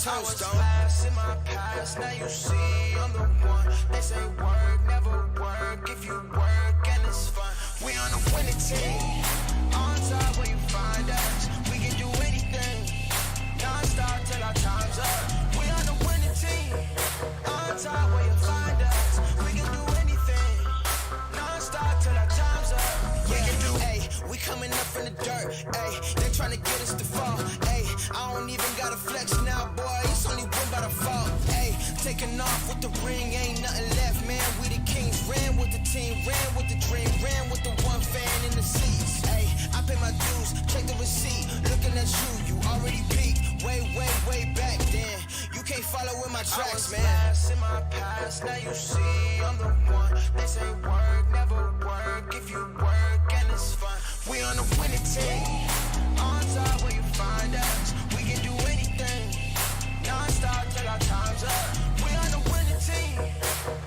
I was fast in my past, now you see I'm the one. They say work, never work, if you work and it's fun. We on a winning team, on top where you find us. We can do anything, non-stop till our time's up. We on a winning team, on top where you find us. We can do anything, non-stop till our time's up. We can do, we coming up from the dirt, they trying to get us to fall, I don't even gotta flex now, boy, it's only win by the fault, taking off with the ring, ain't nothing left, man, we the kings, ran with the team, ran with the dream, ran with the one fan in the seats, I pay my dues, check the receipt, looking at you already peaked, way back then, you can't follow with my tracks, man. I was fast in my past, now you see I'm the one, they say work, never work, if you work and it's fun, we on a winning team, on top where you find us, we can do anything, non-stop till our time's up, we on a winning team,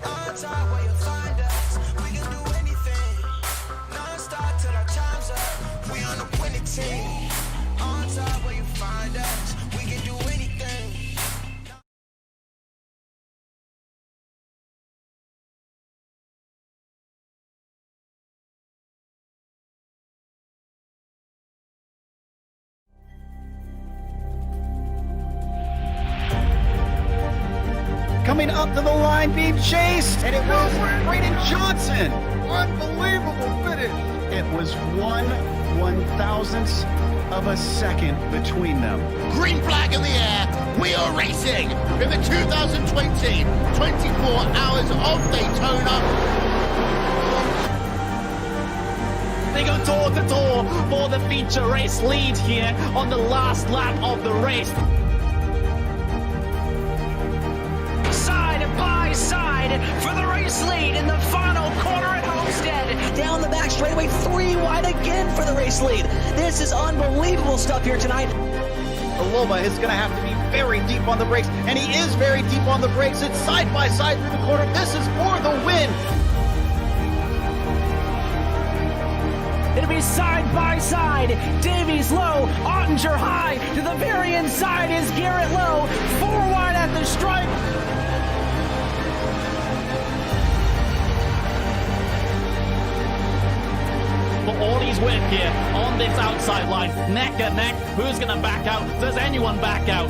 on top where you find us, we can do anything, non-stop till our time's up, we on a winning team, on top where you find us, we can do anything. Coming up to the line, being chased, and it was Braden Johnson. Unbelievable finish. It was 1/1000th of a second between them. Green flag in the air. We are racing in the 2020 24 Hours of Daytona. They go door to door for the feature race lead here on the last lap of the race. Side for the race lead in the final corner at Homestead. Down the back straightaway, 3 wide again for the race lead. This is unbelievable stuff here tonight. Loma is going to have to be very deep on the brakes, and he is very deep on the brakes. It's side by side through the corner. This is for the win. It'll be side by side. Davies low, Ottinger high. To the very inside is Garrett low. 4 wide at the stripe. For all his work here on this outside line, neck and neck. Who's going to back out? Does anyone back out?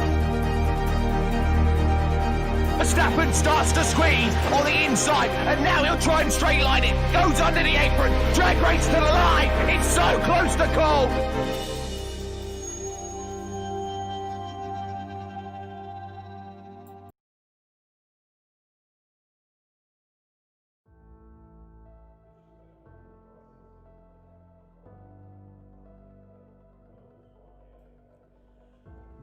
Verstappen starts to squeeze on the inside, and now he'll try and straight line it. Goes under the apron. Drag race to the line. It's so close to call.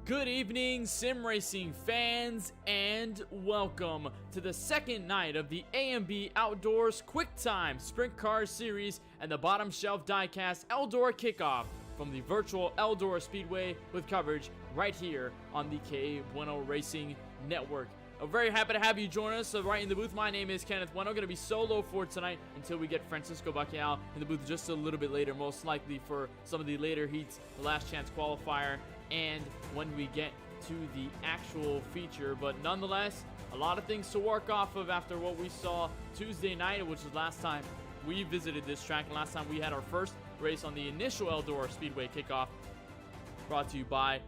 Good evening, sim racing fans, and welcome to the second night of the AMB Outdoors QuickTime Sprint Car Series and the bottom shelf diecast Eldora Kickoff from the virtual Eldora Speedway with coverage right here on the KBueno Racing Network. I'm very happy to have you join us right in the booth. My name is Kenneth Bueno. Going to be solo for tonight until we get Francisco Bacchial in the booth just a little bit later, most likely for some of the later heats, the last chance qualifier, and when we get to the actual feature. But nonetheless, a lot of things to work off of after what we saw Tuesday night, which was last time we visited this track, and last time we had our first race on the initial Eldora Speedway Kickoff, brought to you by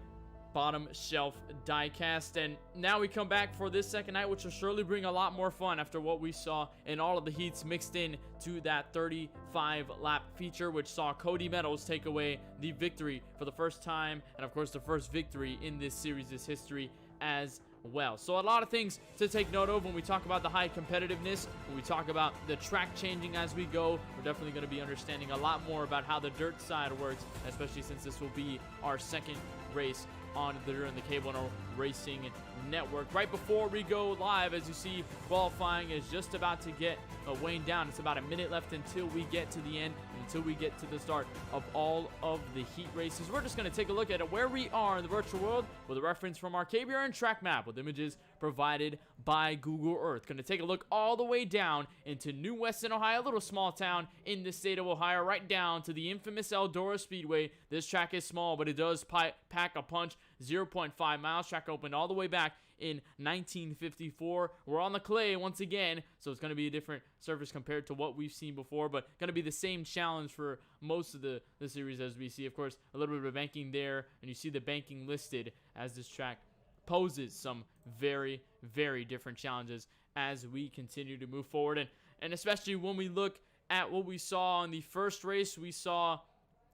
Bottom Shelf Diecast. And now we come back for this second night, which will surely bring a lot more fun after what we saw in all of the heats mixed in to that 35 lap feature, which saw Cody Meadows take away the victory for the first time, and of course the first victory in this series' history as well. So a lot of things to take note of when we talk about the high competitiveness, when we talk about the track changing as we go. We're definitely going to be understanding a lot more about how the dirt side works, especially since this will be our second race on the KBueno Racing Network. Right before we go live, as you see, qualifying is just about to get weighing down. It's about a minute left until we get to the end, until we get to the start of all of the heat races. We're just going to take a look at where we are in the virtual world with a reference from our KBRN Track Map with images provided by Google Earth. Going to take a look all the way down into New Weston, Ohio, a little small town in the state of Ohio, right down to the infamous Eldora Speedway. This track is small, but it does pack a punch. 0.5 miles. Track opened all the way back in 1954. We're on the clay once again, so it's going to be a different surface compared to what we've seen before, but going to be the same challenge for most of the series as we see. Of course, a little bit of banking there, and you see the banking listed as this track poses some very, very different challenges as we continue to move forward. And especially when we look at what we saw in the first race, we saw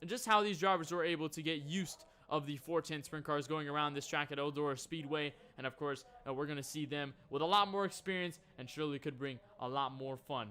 just how these drivers were able to get used of the 410 sprint cars going around this track at Eldora Speedway. And of course, we're going to see them with a lot more experience and surely could bring a lot more fun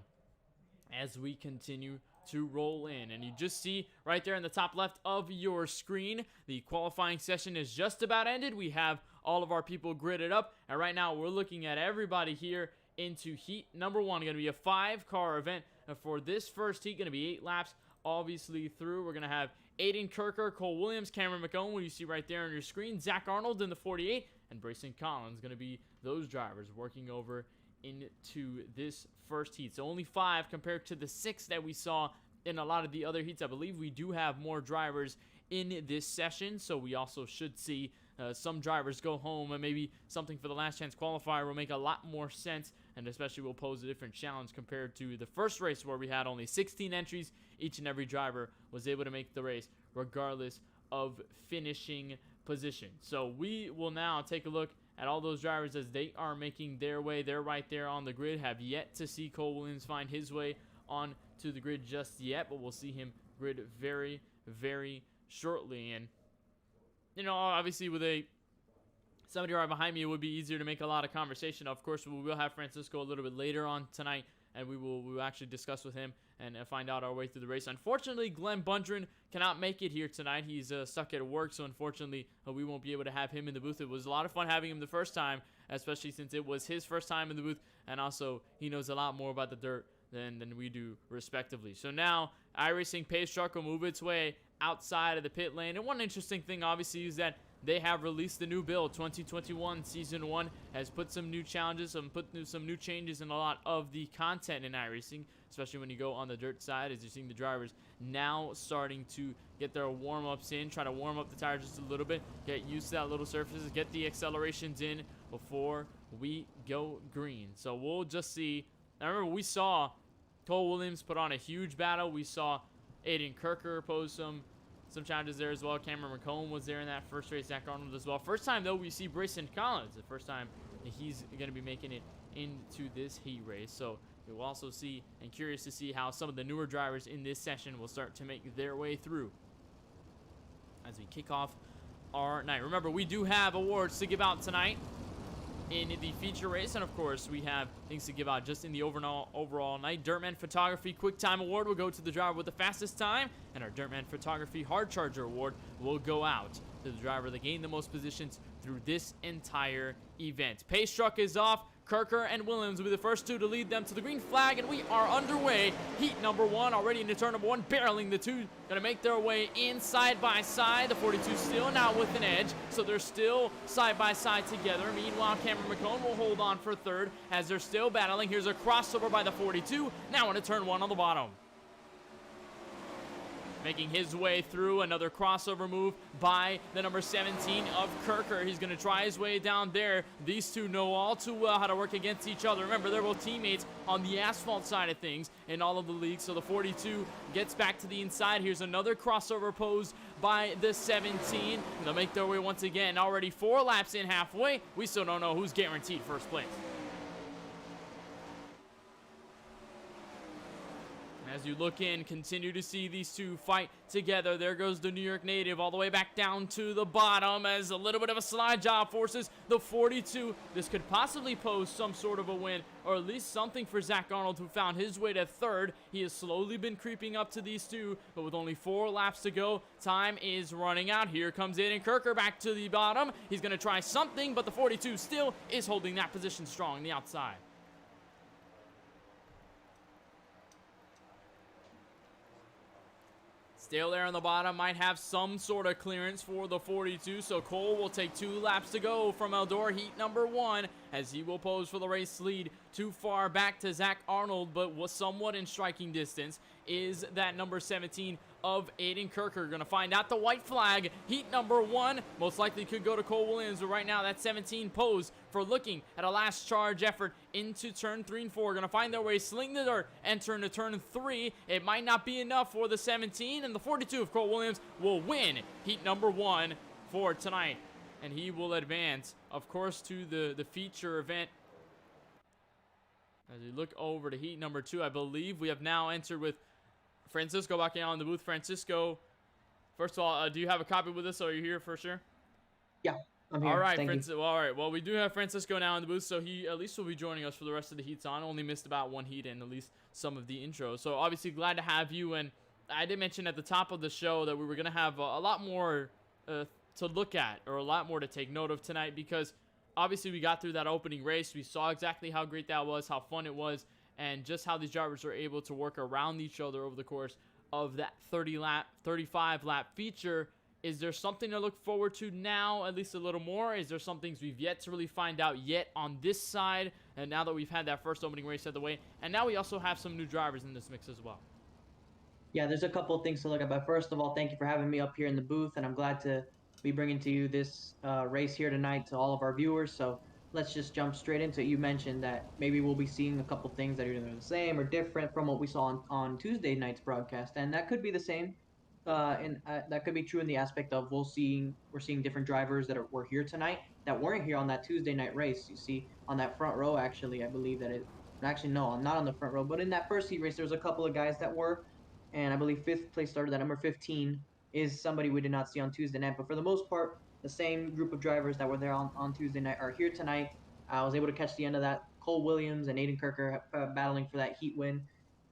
as we continue to roll in. And you just see right there in the top left of your screen, the qualifying session is just about ended. We have all of our people gridded up, and right now we're looking at everybody here into heat number 1. Going to be a 5-car event for this first heat. Going to be 8 laps obviously through. We're going to have Aiden Kirker, Cole Williams, Cameron McCone, who you see right there on your screen, Zach Arnold in the 48, and Brayson Collins going to be those drivers working over into this first heat. So only 5 compared to the 6 that we saw in a lot of the other heats. I believe we do have more drivers in this session, so we also should see some drivers go home, and maybe something for the last chance qualifier will make a lot more sense, and especially will pose a different challenge compared to the first race where we had only 16 entries. Each and every driver was able to make the race regardless of finishing position. So we will now take a look at all those drivers as they are making their way. They're right there on the grid. Have yet to see Cole Williams find his way on to the grid just yet, but we'll see him grid very, very shortly. And you know, obviously with somebody right behind me, it would be easier to make a lot of conversation. Of course, we will have Francisco a little bit later on tonight, and we will actually discuss with him and find out our way through the race. Unfortunately, Glenn Bundren cannot make it here tonight. He's stuck at work, so unfortunately, we won't be able to have him in the booth. It was a lot of fun having him the first time, especially since it was his first time in the booth, and also he knows a lot more about the dirt than we do, respectively. So now, iRacing Pace Truck will move its way outside of the pit lane. And one interesting thing, obviously, is that they have released the new build. 2021 Season 1 has put some new challenges, some new changes in a lot of the content in iRacing, especially when you go on the dirt side, as you're seeing the drivers now starting to get their warm-ups in, try to warm up the tires just a little bit, get used to that little surface, get the accelerations in before we go green. So we'll just see. I remember we saw Cole Williams put on a huge battle. We saw Aiden Kirker pose some challenges there as well. Cameron McComb was there in that first race. Zach Arnold as well. First time, though, we see Brayson Collins. The first time he's going to be making it into this heat race. So we'll also see, and curious to see how some of the newer drivers in this session will start to make their way through as we kick off our night. Remember, we do have awards to give out tonight in the feature race, and of course we have things to give out just in the overall night. Dirtman Photography QuickTime Award will go to the driver with the fastest time, and our Dirtman Photography Hard Charger Award will go out to the driver that gained the most positions through this entire event. Pace Truck is off. Kirker and Williams will be the first 2 to lead them to the green flag, and we are underway. Heat number 1 already into turn number 1, barreling the 2, gonna make their way in side by side. The 42 still now with an edge, so they're still side by side together. Meanwhile, Cameron McCone will hold on for 3rd as they're still battling. Here's a crossover by the 42, now into turn 1 on the bottom. Making his way through, another crossover move by the number 17 of Kirker. He's going to try his way down there. These two know all too well how to work against each other. Remember, they're both teammates on the asphalt side of things in all of the leagues. So the 42 gets back to the inside. Here's another crossover pose by the 17. They'll make their way once again. Already 4 laps in halfway. We still don't know who's guaranteed first place. As you look in, continue to see these two fight together. There goes the New York native all the way back down to the bottom as a little bit of a slide job forces the 42. This could possibly pose some sort of a win, or at least something for Zach Arnold, who found his way to 3rd. He has slowly been creeping up to these two, but with only 4 laps to go, time is running out. Here comes Aiden Kirker back to the bottom. He's going to try something, but the 42 still is holding that position strong on the outside. Still there on the bottom, might have some sort of clearance for the 42, so Cole will take 2 laps to go from Eldora, heat number 1, as he will pose for the race lead. Too far back to Zach Arnold, but was somewhat in striking distance is that number 17 of Aiden Kirker. Gonna find out the white flag. Heat number 1 most likely could go to Cole Williams, but right now that 17 pose for looking at a last charge effort into turn 3 and 4. Gonna find their way, sling the dirt, enter into turn 3. It might not be enough for the 17, and the 42 of Cole Williams will win heat number 1 for tonight, and he will advance, of course, to the feature event. As we look over to heat number 2, I believe we have now entered with Francisco back in the booth. Francisco, first of all, do you have a copy with us? Or are you here for sure? Yeah, I'm here. All right, Thank you. well, all right. Well, we do have Francisco now in the booth, so he at least will be joining us for the rest of the heats on. Only missed about 1 heat and at least some of the intro. So obviously glad to have you. And I did mention at the top of the show that we were going to have a lot more to look at, or a lot more to take note of tonight, because obviously we got through that opening race. We saw exactly how great that was, how fun it was, and just how these drivers are able to work around each other over the course of that 35 lap feature. Is there something to look forward to now, at least a little more? Is there some things we've yet to really find out yet on this side? And now that we've had that first opening race out of the way, and now we also have some new drivers in this mix as well. Yeah, there's a couple of things to look at, but first of all, thank you for having me up here in the booth, and I'm glad to be bringing to you this race here tonight to all of our viewers. So let's just jump straight into it. You mentioned that maybe we'll be seeing a couple things that are either the same or different from what we saw on Tuesday night's broadcast, and that could be the same. And that could be true in the aspect of we're seeing different drivers that were here tonight that weren't here on that Tuesday night race. You see on that front row, actually, I believe that actually, no, I'm not on the front row, but in that first heat race, there was a couple of guys that were, and I believe 5th place starter, that number 15 is somebody we did not see on Tuesday night. But for the most part, the same group of drivers that were there on Tuesday night are here tonight. I was able to catch the end of that. Cole Williams and Aiden Kirker battling for that heat win.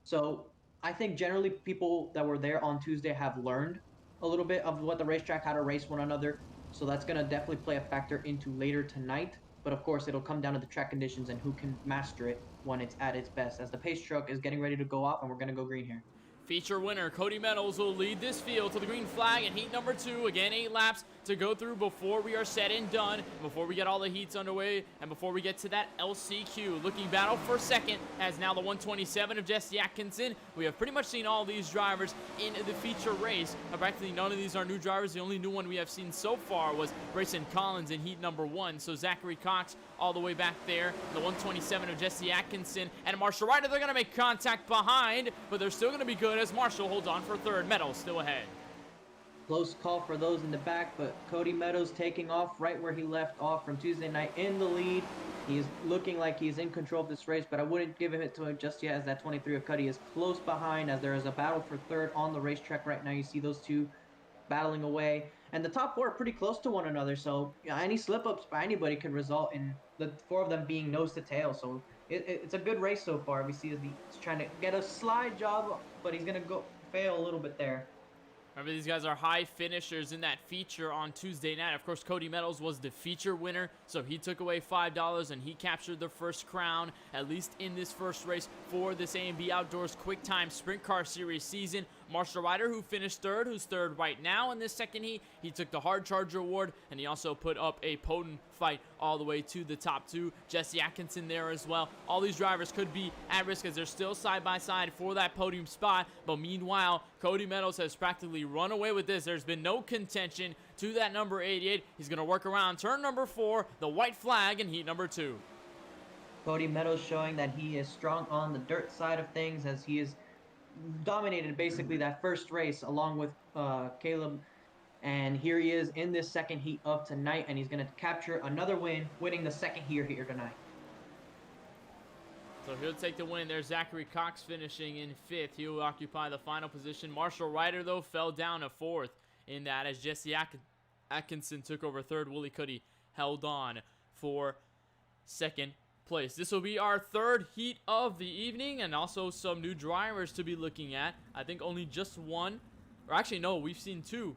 So I think generally people that were there on Tuesday have learned a little bit of what the racetrack, how to race one another. So that's going to definitely play a factor into later tonight. But of course, it'll come down to the track conditions and who can master it when it's at its best. As the pace truck is getting ready to go off, and we're going to go green here. Feature winner Cody Meadows will lead this field to the green flag in heat number 2. Again, 8 laps to go through before we are said and done, before we get all the heats underway, and before we get to that LCQ. Looking battle for second as now the 127 of Jesse Atkinson. We have pretty much seen all these drivers in the feature race. Practically none of these are new drivers. The only new one we have seen so far was Grayson Collins in heat number 1. So Zachary Cox all the way back there. The 127 of Jesse Atkinson and Marshall Ryder, they're going to make contact behind, but they're still going to be good as Marshall holds on for third. Meadows still ahead. Close call for those in the back, but Cody Meadows taking off right where he left off from Tuesday night in the lead. He's looking like he's in control of this race, but I wouldn't give it to him just yet, as that 23 of Cuddy is close behind, as there is a battle for third on the racetrack right now. You see those two battling away, and the top 4 are pretty close to one another, so any slip-ups by anybody could result in the 4 of them being nose to tail. So it's a good race so far. We see as he's trying to get a slide job, but he's going to fail a little bit there. Remember, these guys are high finishers in that feature on Tuesday night. Of course, Cody Meadows was the feature winner, so he took away $5 and he captured the first crown, at least in this first race for this A&B Outdoors QuickTime Sprint Car Series season. Marshall Ryder, who finished third, who's third right now in this second heat, he took the Hard Charger Award, and he also put up a potent fight all the way to the top 2. Jesse Atkinson there as well. All these drivers could be at risk as they're still side by side for that podium spot, but meanwhile, Cody Meadows has practically run away with this. There's been no contention to that number 88. He's going to work around turn number 4, the white flag in heat number 2. Cody Meadows showing that he is strong on the dirt side of things, as he is dominated basically that first race along with Caleb, and here he is in this second heat of tonight, and he's going to capture another win, winning the second heat here tonight. So he'll take the win. There's Zachary Cox finishing in 5th. He will occupy the final position. Marshall Ryder, though, fell down to 4th in that as Jesse Atkinson took over 3rd. Willie Cuddy held on for 2nd place. This will be our 3rd heat of the evening, and also some new drivers to be looking at. I think only just one, or actually no, we've seen 2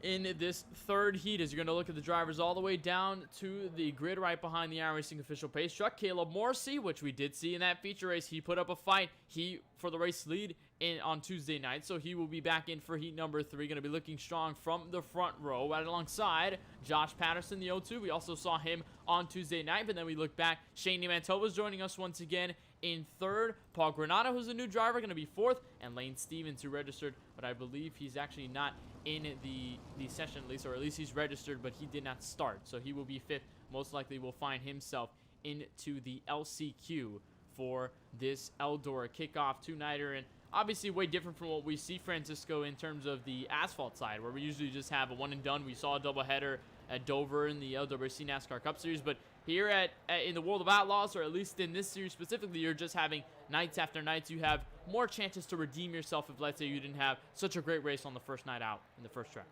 in this 3rd heat, as you're going to look at the drivers all the way down to the grid right behind the iRacing official pace truck. Caleb Morrissey, which we did see in that feature race, he put up a fight. He, for the race lead on Tuesday night, so he will be back in for heat number 3. Going to be looking strong from the front row, right alongside Josh Patterson, the 02. We also saw him on Tuesday night, but then we look back. Shane Mantova's joining us once again in 3rd. Paul Granado, who's a new driver, going to be 4th, and Lane Stevens, who registered, but I believe he's actually not in the session, at least he's registered, but he did not start, so he will be 5th. Most likely will find himself into the LCQ for this Eldora Kickoff 2-nighter, and obviously way different from what we see, Francisco, in terms of the asphalt side, where we usually just have a one and done. We saw a doubleheader at Dover in the LWC NASCAR Cup Series, but here in the World of Outlaws, or at least in this series specifically, you're just having nights after nights. You have more chances to redeem yourself if, let's say, you didn't have such a great race on the first night out in the first track.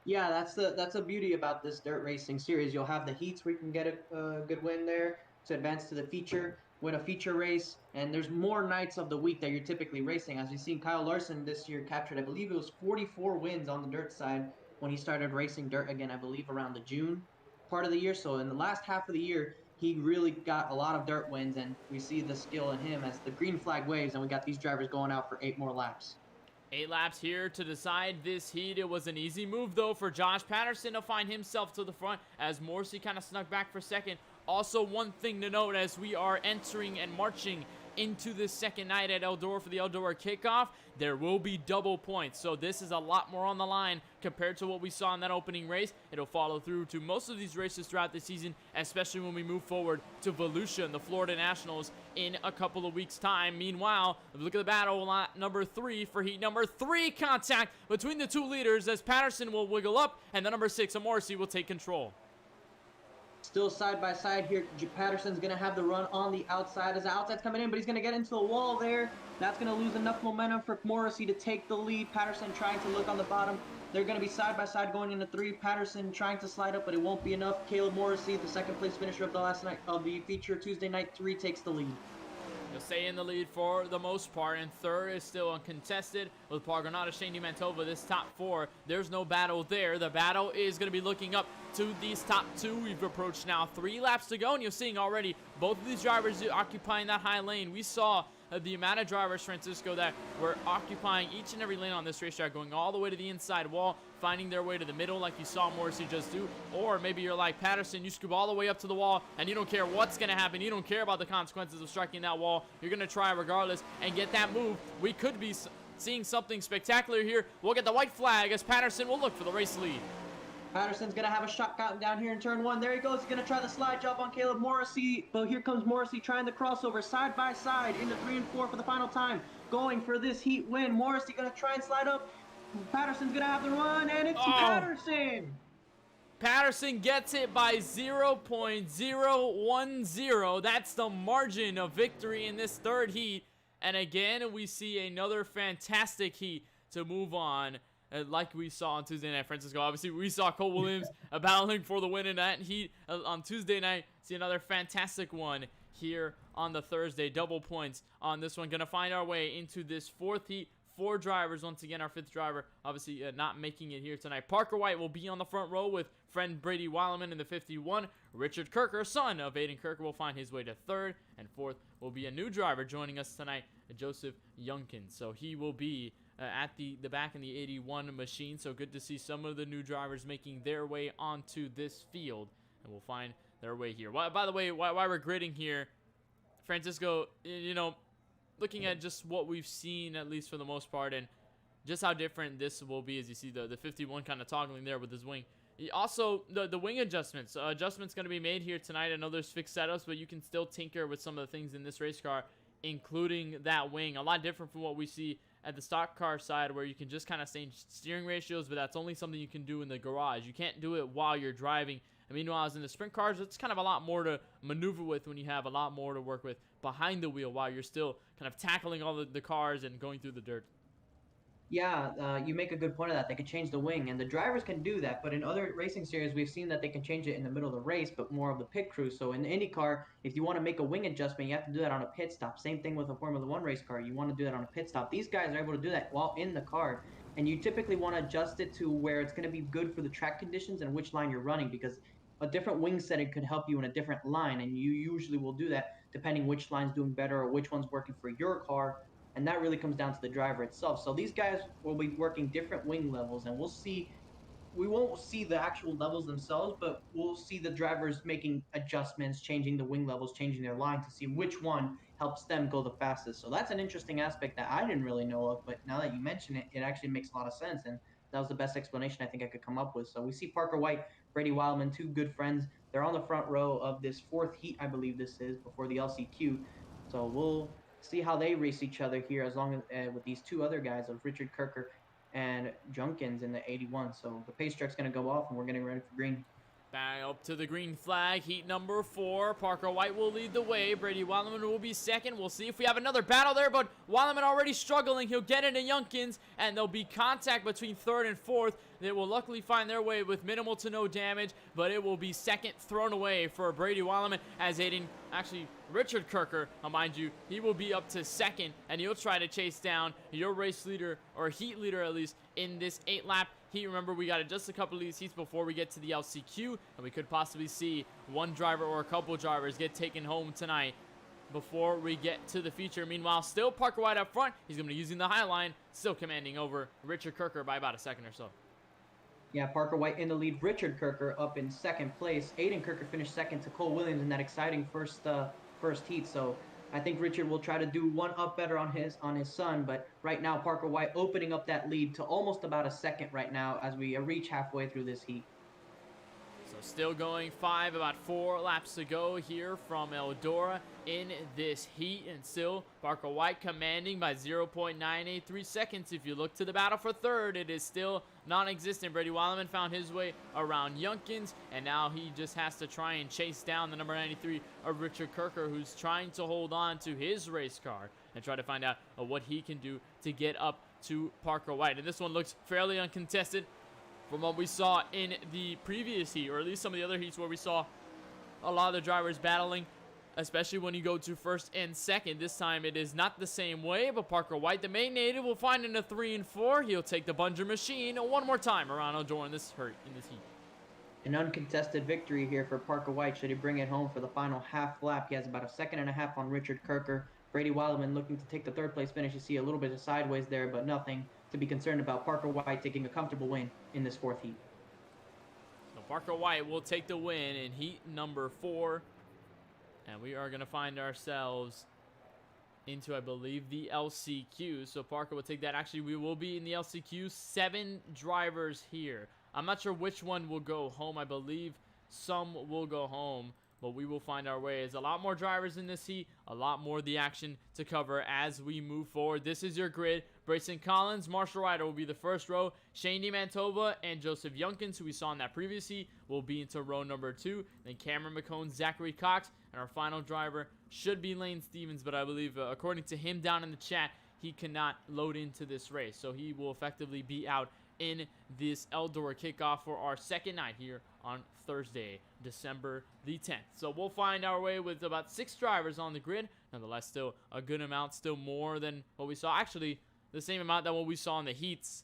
Yeah, that's the beauty about this dirt racing series. You'll have the heats where you can get a good win there to advance to the feature, win a feature race, and there's more nights of the week that you're typically racing. As you've seen, Kyle Larson this year captured, I believe it was 44 wins on the dirt side when he started racing dirt again, I believe around the June part of the year. So in the last half of the year, he really got a lot of dirt wins, and we see the skill in him as the green flag waves, and we got these drivers going out for 8 more laps. 8 laps here to decide this heat. It was an easy move, though, for Josh Patterson to find himself to the front as Morrissey kind of snuck back for second. Also, one thing to note as we are entering and marching into this second night at Eldora for the Eldora Kickoff, there will be double points. So this is a lot more on the line compared to what we saw in that opening race. It'll follow through to most of these races throughout the season, especially when we move forward to Volusia and the Florida Nationals in a couple of weeks' time. Meanwhile, look at the battle lot number 3 for heat number 3. Contact between the 2 leaders as Patterson will wiggle up and the number 6, Morrissey, will take control. Still side by side here. Patterson's going to have the run on the outside as the outside's coming in, but he's going to get into the wall there. That's going to lose enough momentum for Morrissey to take the lead. Patterson trying to look on the bottom. They're going to be side by side going into 3. Patterson trying to slide up, but it won't be enough. Caleb Morrissey, the second place finisher of the last night of the feature Tuesday night 3, takes the lead. He'll stay in the lead for the most part, and 3rd is still uncontested with Paul Granado, Shane Mantova. This top 4, there's no battle there. The battle is going to be looking up to these top 2. We've approached now 3 laps to go, and you're seeing already both of these drivers occupying that high lane. We saw the amount of drivers, Francisco, that were occupying each and every lane on this racetrack, going all the way to the inside wall, finding their way to the middle like you saw Morrissey just do. Or maybe you're like Patterson, you scoop all the way up to the wall and you don't care what's going to happen. You don't care about the consequences of striking that wall. You're going to try regardless and get that move. We could be seeing something spectacular here. We'll get the white flag as Patterson will look for the race lead. Patterson's going to have a shot gotten down here in turn 1. There he goes. He's going to try the slide job on Caleb Morrissey. But here comes Morrissey trying the crossover side by side into 3 and 4 for the final time. Going for this heat win. Morrissey going to try and slide up. Patterson's going to have the run, and it's Patterson. Patterson gets it by 0.010. That's the margin of victory in this 3rd heat. And again, we see another fantastic heat to move on. Like we saw on Tuesday night, Francisco. Obviously, we saw Cole Williams battling for the win in that heat on Tuesday night. See another fantastic one here on the Thursday. Double points on this one. Gonna find our way into this 4th heat. 4 drivers. Once again, our 5th driver obviously not making it here tonight. Parker White will be on the front row with friend Brady Weileman in the 51. Richard Kirker, son of Aiden Kirker, will find his way to 3rd. And 4th will be a new driver joining us tonight, Joseph Youngkin. So he will be at the back in the 81 machine. So good to see some of the new drivers making their way onto this field, and we'll find their way here. By the way, why we're gridding here, Francisco, you know, looking at just what we've seen, at least for the most part, and just how different this will be, as you see the 51 kind of toggling there with his wing. Also, the wing adjustments. Adjustments going to be made here tonight. I know there's fixed setups, but you can still tinker with some of the things in this race car, including that wing. A lot different from what we see at the stock car side, where you can just kind of change steering ratios, but that's only something you can do in the garage. You can't do it while you're driving. And meanwhile, as in the sprint cars, it's kind of a lot more to maneuver with when you have a lot more to work with behind the wheel while you're still kind of tackling all the cars and going through the dirt. Yeah, you make a good point of that. They can change the wing, and the drivers can do that. But in other racing series, we've seen that they can change it in the middle of the race, but more of the pit crew. So in the IndyCar, if you want to make a wing adjustment, you have to do that on a pit stop. Same thing with a Formula One race car. You want to do that on a pit stop. These guys are able to do that while in the car, and you typically want to adjust it to where it's going to be good for the track conditions and which line you're running, because a different wing setting could help you in a different line, and you usually will do that depending which line's doing better or which one's working for your car and that really comes down to the driver itself. So these guys will be working different wing levels, and we'll see. We won't see the actual levels themselves, but we'll see the drivers making adjustments, changing the wing levels, changing their line to see which one helps them go the fastest. So that's an interesting aspect that I didn't really know of, but now that you mention it, it actually makes a lot of sense. And that was the best explanation I think I could come up with. So we see Parker White, Brady Wildman, two good friends. They're on the front row of this fourth heat, I believe this is, before the LCQ. So we'll see how they race each other here, as long as with these two other guys of Richard Kirker and Junkins in the 81. So the pace truck's going to go off, and we're getting ready for green. Back up to the green flag, heat number 4. Parker White will lead the way. Brady Wildman will be second. We'll see if we have another battle there, but Wildman already struggling. He'll get into Junkins, and there'll be contact between third and fourth. They will luckily find their way with minimal to no damage, but it will be second thrown away for Brady Wildman as Richard Kirker, mind you, he will be up to second, and he'll try to chase down your race leader, or heat leader at least, in this 8-lap heat. Remember, we got just a couple of these heats before we get to the LCQ, and we could possibly see one driver or a couple drivers get taken home tonight before we get to the feature. Meanwhile, still Parker White up front. He's going to be using the high line, still commanding over Richard Kirker by about a second or so. Yeah, Parker White in the lead. Richard Kirker up in second place. Aiden Kirker finished second to Cole Williams in that exciting first heat. So I think Richard will try to do one up better on his son, but right now Parker White opening up that lead to almost about a second right now as we reach halfway through this heat. So still going 5, about 4 laps to go here from Eldora in this heat, and still Parker White commanding by 0.983 seconds. If you look to the battle for third, it is still non-existent. Brady Wildman found his way around Junkins, and now he just has to try and chase down the number 93 of Richard Kirker, who's trying to hold on to his race car and try to find out what he can do to get up to Parker White. And this one looks fairly uncontested from what we saw in the previous heat, or at least some of the other heats where we saw a lot of the drivers battling, especially when you go to first and second. This time it is not the same way, but Parker White, the main native, will find in a 3 and 4. He'll take the Bunger machine one more time around Eldora in this heat. An uncontested victory here for Parker White. Should he bring it home for the final half lap? He has about a second and a half on Richard Kirker. Brady Wildman looking to take the third place finish. You see a little bit of sideways there, but nothing to be concerned about. Parker White taking a comfortable win in this fourth heat. So Parker White will take the win in heat number 4. And we are going to find ourselves into, I believe, the LCQ. So Parker will take that. Actually, we will be in the LCQ. 7 drivers here. I'm not sure which one will go home. I believe some will go home, but we will find our way. There's a lot more drivers in this heat, a lot more of the action to cover as we move forward. This is your grid. Brayson Collins, Marshall Ryder will be the first row. Shane DiMantova and Joseph Junkins, who we saw in that previous heat, will be into row number 2. Then Cameron McCone, Zachary Cox, and our final driver should be Lane Stevens, but I believe, according to him down in the chat, he cannot load into this race, so he will effectively be out in this Eldora kickoff for our second night here on Thursday, December the 10th. So we'll find our way with about 6 drivers on the grid. Nonetheless, still a good amount, still more than what we saw. Actually, the same amount that what we saw in the heats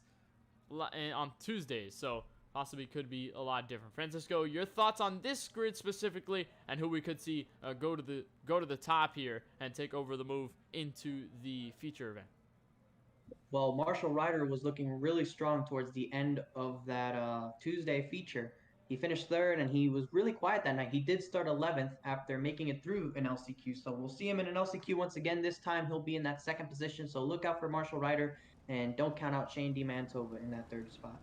on Tuesdays. So possibly could be a lot different. Francisco, your thoughts on this grid specifically, and who we could see go to the top here and take over the move into the feature event? Well, Marshall Ryder was looking really strong towards the end of that Tuesday feature. He finished third, and he was really quiet that night. He did start 11th after making it through an LCQ, so we'll see him in an LCQ once again. This time he'll be in that second position, so look out for Marshall Ryder, and don't count out Shane DiMantova in that third spot.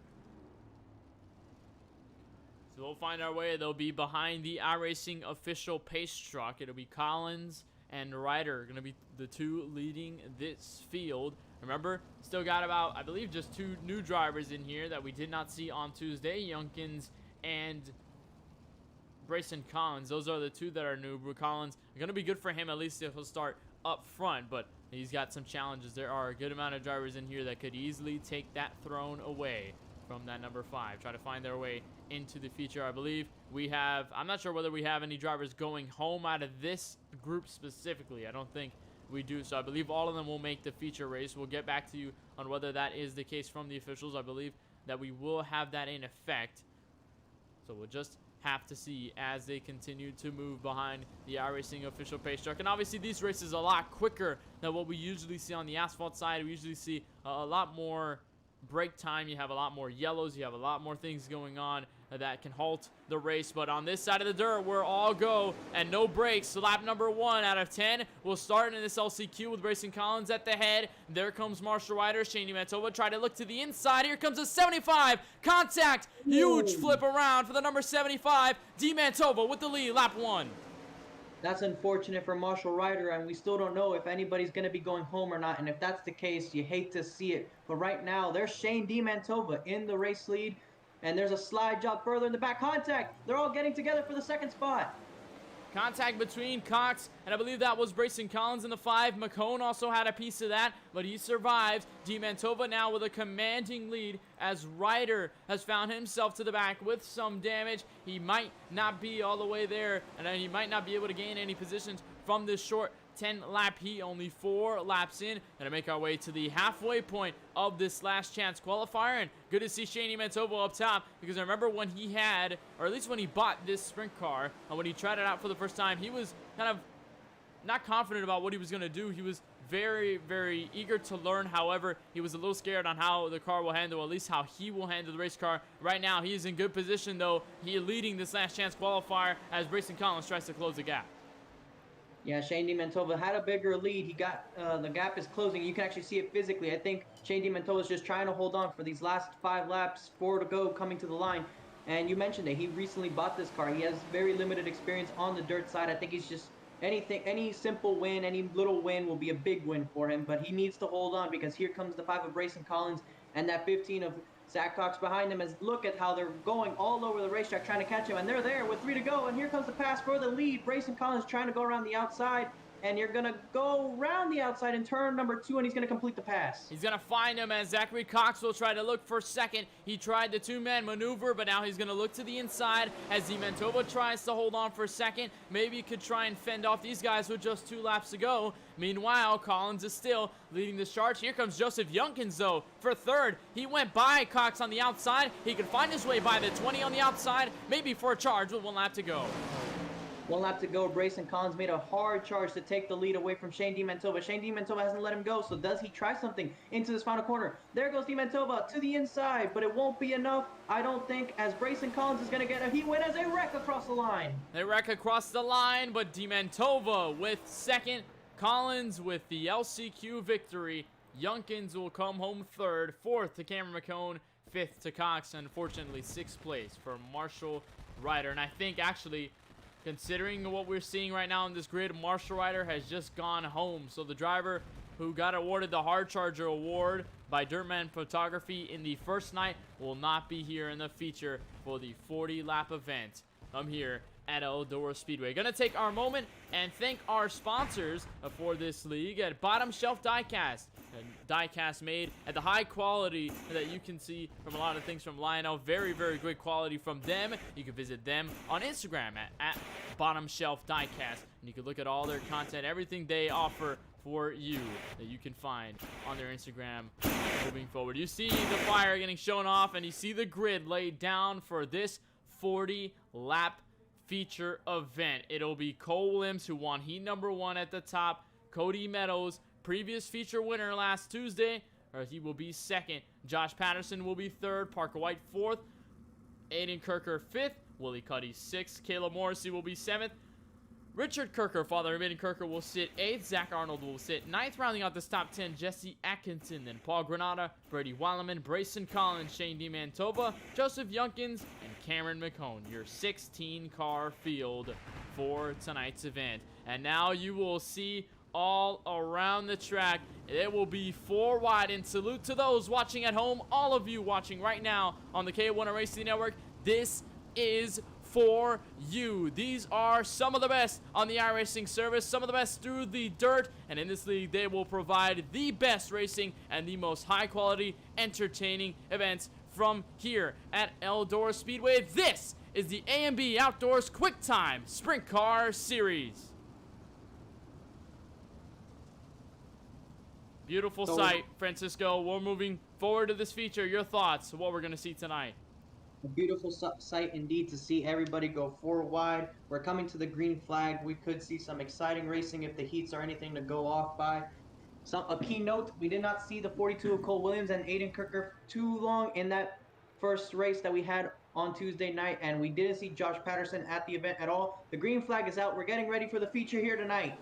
So we'll find our way. They'll be behind the iRacing official pace truck. It'll be Collins and Ryder going to be the 2 leading this field. Remember, still got about, I believe, just 2 new drivers in here that we did not see on Tuesday. Junkins and Brayson Collins. Those are the 2 that are new. Collins are going to be good for him, at least if he'll start up front, but he's got some challenges. There are a good amount of drivers in here that could easily take that throne away from that number 5. Try to find their way into the feature. I believe we have, I'm not sure whether we have any drivers going home out of this group specifically. I don't think we do, so I believe all of them will make the feature race. We'll get back to you on whether that is the case from the officials. I believe that we will have that in effect, so we'll just have to see as they continue to move behind the iRacing official pace truck. And obviously these races are a lot quicker than what we usually see on the asphalt side. We usually see a lot more brake time. You have a lot more yellows. You have a lot more things going on that can halt the race. But on this side of the dirt, we're all go and no brakes. So lap number 1 out of 10 will start in this LCQ with Brayson Collins at the head. There comes Marshall Ryder. Shane Mantova try to look to the inside. Here comes a 75. Contact. Huge flip around for the number 75. D Mantova with the lead, lap 1. That's unfortunate for Marshall Ryder, and we still don't know if anybody's going to be going home or not. And if that's the case, you hate to see it. But right now, there's Shane D. Mantova in the race lead, and there's a slide job further in the back. Contact. They're all getting together for the second spot. Contact between Cox and I believe that was Brayson Collins in the 5. McCone also had a piece of that, but he survives. D. Mantova now with a commanding lead as Ryder has found himself to the back with some damage. He might not be all the way there, and he might not be able to gain any positions from this short 10-lap heat. Only 4 laps in. Gonna make our way to the halfway point of this last chance qualifier, and good to see Shane Mantova up top, because I remember when he had, or at least when he bought this sprint car, and when he tried it out for the first time, he was kind of not confident about what he was gonna do. He was very, very eager to learn. However, he was a little scared on how the car will handle, at least how he will handle the race car. Right now, he is in good position, though. He is leading this last chance qualifier as Brayson Collins tries to close the gap. Yeah, Shane D. Mantova had a bigger lead. He got the gap is closing. You can actually see it physically. I think Shane D. Mantova is just trying to hold on for these last 5 laps, 4 to go, coming to the line. And you mentioned it. He recently bought this car. He has very limited experience on the dirt side. I think he's just any simple win, any little win will be a big win for him. But he needs to hold on, because here comes the 5 of Brayson Collins and that 15 of Zach Cox behind him. As look at how they're going all over the racetrack trying to catch him, and they're there with 3 to go, and here comes the pass for the lead. Brayson Collins trying to go around the outside, and you're gonna go around the outside in turn number 2, and he's gonna complete the pass. He's gonna find him as Zachary Cox will try to look for second. He tried the 2-man maneuver, but now he's gonna look to the inside as D. Mantova tries to hold on for second. Maybe he could try and fend off these guys with just 2 laps to go. Meanwhile, Collins is still leading the charge. Here comes Joseph Youngkins, though, for third. He went by Cox on the outside. He could find his way by the 20 on the outside, maybe for a charge with 1 lap to go. 1 lap to go. Brayson Collins made a hard charge to take the lead away from Shane D. Mantova. Shane D. Mantova hasn't let him go, so does he try something into this final corner? There goes D. Mantova to the inside, but it won't be enough, I don't think, as Brayson Collins is going to get a heat win as they wreck across the line. They wreck across the line, but D. Mantova with second. Collins with the LCQ victory. Youngkins will come home third. 4th to Cameron McCone. 5th to Cox. Unfortunately, 6th place for Marshall Ryder. And I think, actually, considering what we're seeing right now on this grid, Marshall Ryder has just gone home. So the driver who got awarded the Hard Charger Award by Dirtman Photography in the first night will not be here in the feature for the 40-lap event. I'm here at Eldora Speedway. Gonna take our moment and thank our sponsors for this league at Bottom Shelf Diecast. A diecast made at the high quality that you can see from a lot of things from Lionel. Very, very good quality from them. You can visit them on Instagram at Bottom Shelf Diecast. And you can look at all their content, everything they offer for you that you can find on their Instagram moving forward. You see the fire getting shown off, and you see the grid laid down for this 40-lap feature event. It'll be Cole Williams, who won heat number 1 at the top. Cody Meadows, previous feature winner last Tuesday, or he will be second. Josh Patterson will be third. Parker White 4th. Aiden Kirker 5th. Willie Cuddy 6th. Caleb Morrissey will be 7th. Richard Kirker, father of Aiden Kirker, will sit 8th. Zach Arnold will sit 9th. Rounding out this top 10, Jesse Atkinson, then Paul Granada, Brady Wallerman, Brayson Collins, Shane D. Mantova, Joseph Youngkins, and Cameron McCone. Your 16-car field for tonight's event. And now you will see all around the track. It will be 4 wide, and salute to those watching at home, all of you watching right now on the KBueno Racing Network. This is for you. These are some of the best on the iRacing service, some of the best through the dirt, and in this league they will provide the best racing and the most high quality, entertaining events from here at Eldora Speedway. This is the AMB Outdoors QuickTime Sprint Car Series. Beautiful sight, Francisco. We're moving forward to this feature. Your thoughts on what we're going to see tonight? A beautiful sight indeed to see everybody go 4 wide. We're coming to the green flag. We could see some exciting racing if the heats are anything to go off by. A keynote, we did not see the 42 of Cole Williams and Aiden Kirker too long in that first race that we had on Tuesday night, and we didn't see Josh Patterson at the event at all. The green flag is out. We're getting ready for the feature here tonight.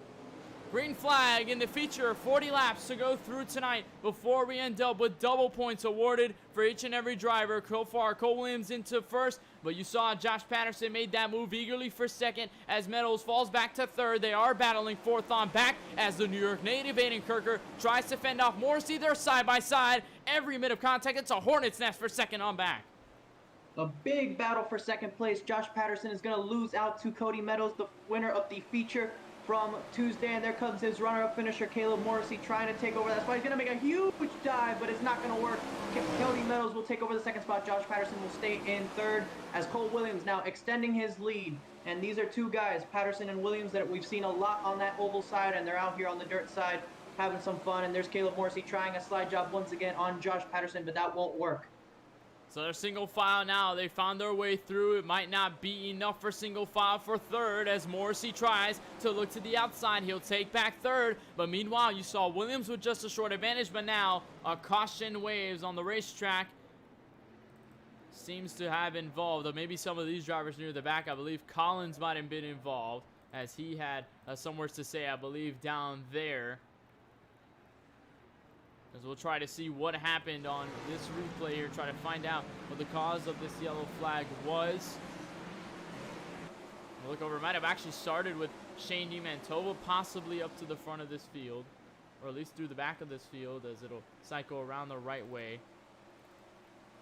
Green flag in the feature, 40 laps to go through tonight before we end up with double points awarded for each and every driver. So far, Cole Williams into first, but you saw Josh Patterson made that move eagerly for second as Meadows falls back to third. They are battling fourth on back as the New York native Aiden Kirker tries to fend off Morrissey. They're side by side. Every minute of contact, it's a hornet's nest for second on back. A big battle for second place. Josh Patterson is going to lose out to Cody Meadows, the winner of the feature from Tuesday, and there comes his runner-up finisher, Caleb Morrissey, trying to take over that spot. He's going to make a huge dive, but it's not going to work. Cody Meadows will take over the second spot. Josh Patterson will stay in third as Cole Williams now extending his lead. And these are two guys, Patterson and Williams, that we've seen a lot on that oval side, and they're out here on the dirt side having some fun. And there's Caleb Morrissey trying a slide job once again on Josh Patterson, but that won't work. So they're single file now. They found their way through. It might not be enough for single file for third as Morrissey tries to look to the outside. He'll take back third. But meanwhile, you saw Williams with just a short advantage. But now a caution waves on the racetrack seems to have involved. Or maybe some of these drivers near the back. I believe Collins might have been involved as he had some words to say, I believe, down there. As we'll try to see what happened on this replay here, try to find out what the cause of this yellow flag was. We'll look over, it might have actually started with Shane DiMantova possibly up to the front of this field, or at least through the back of this field as it'll cycle around the right way.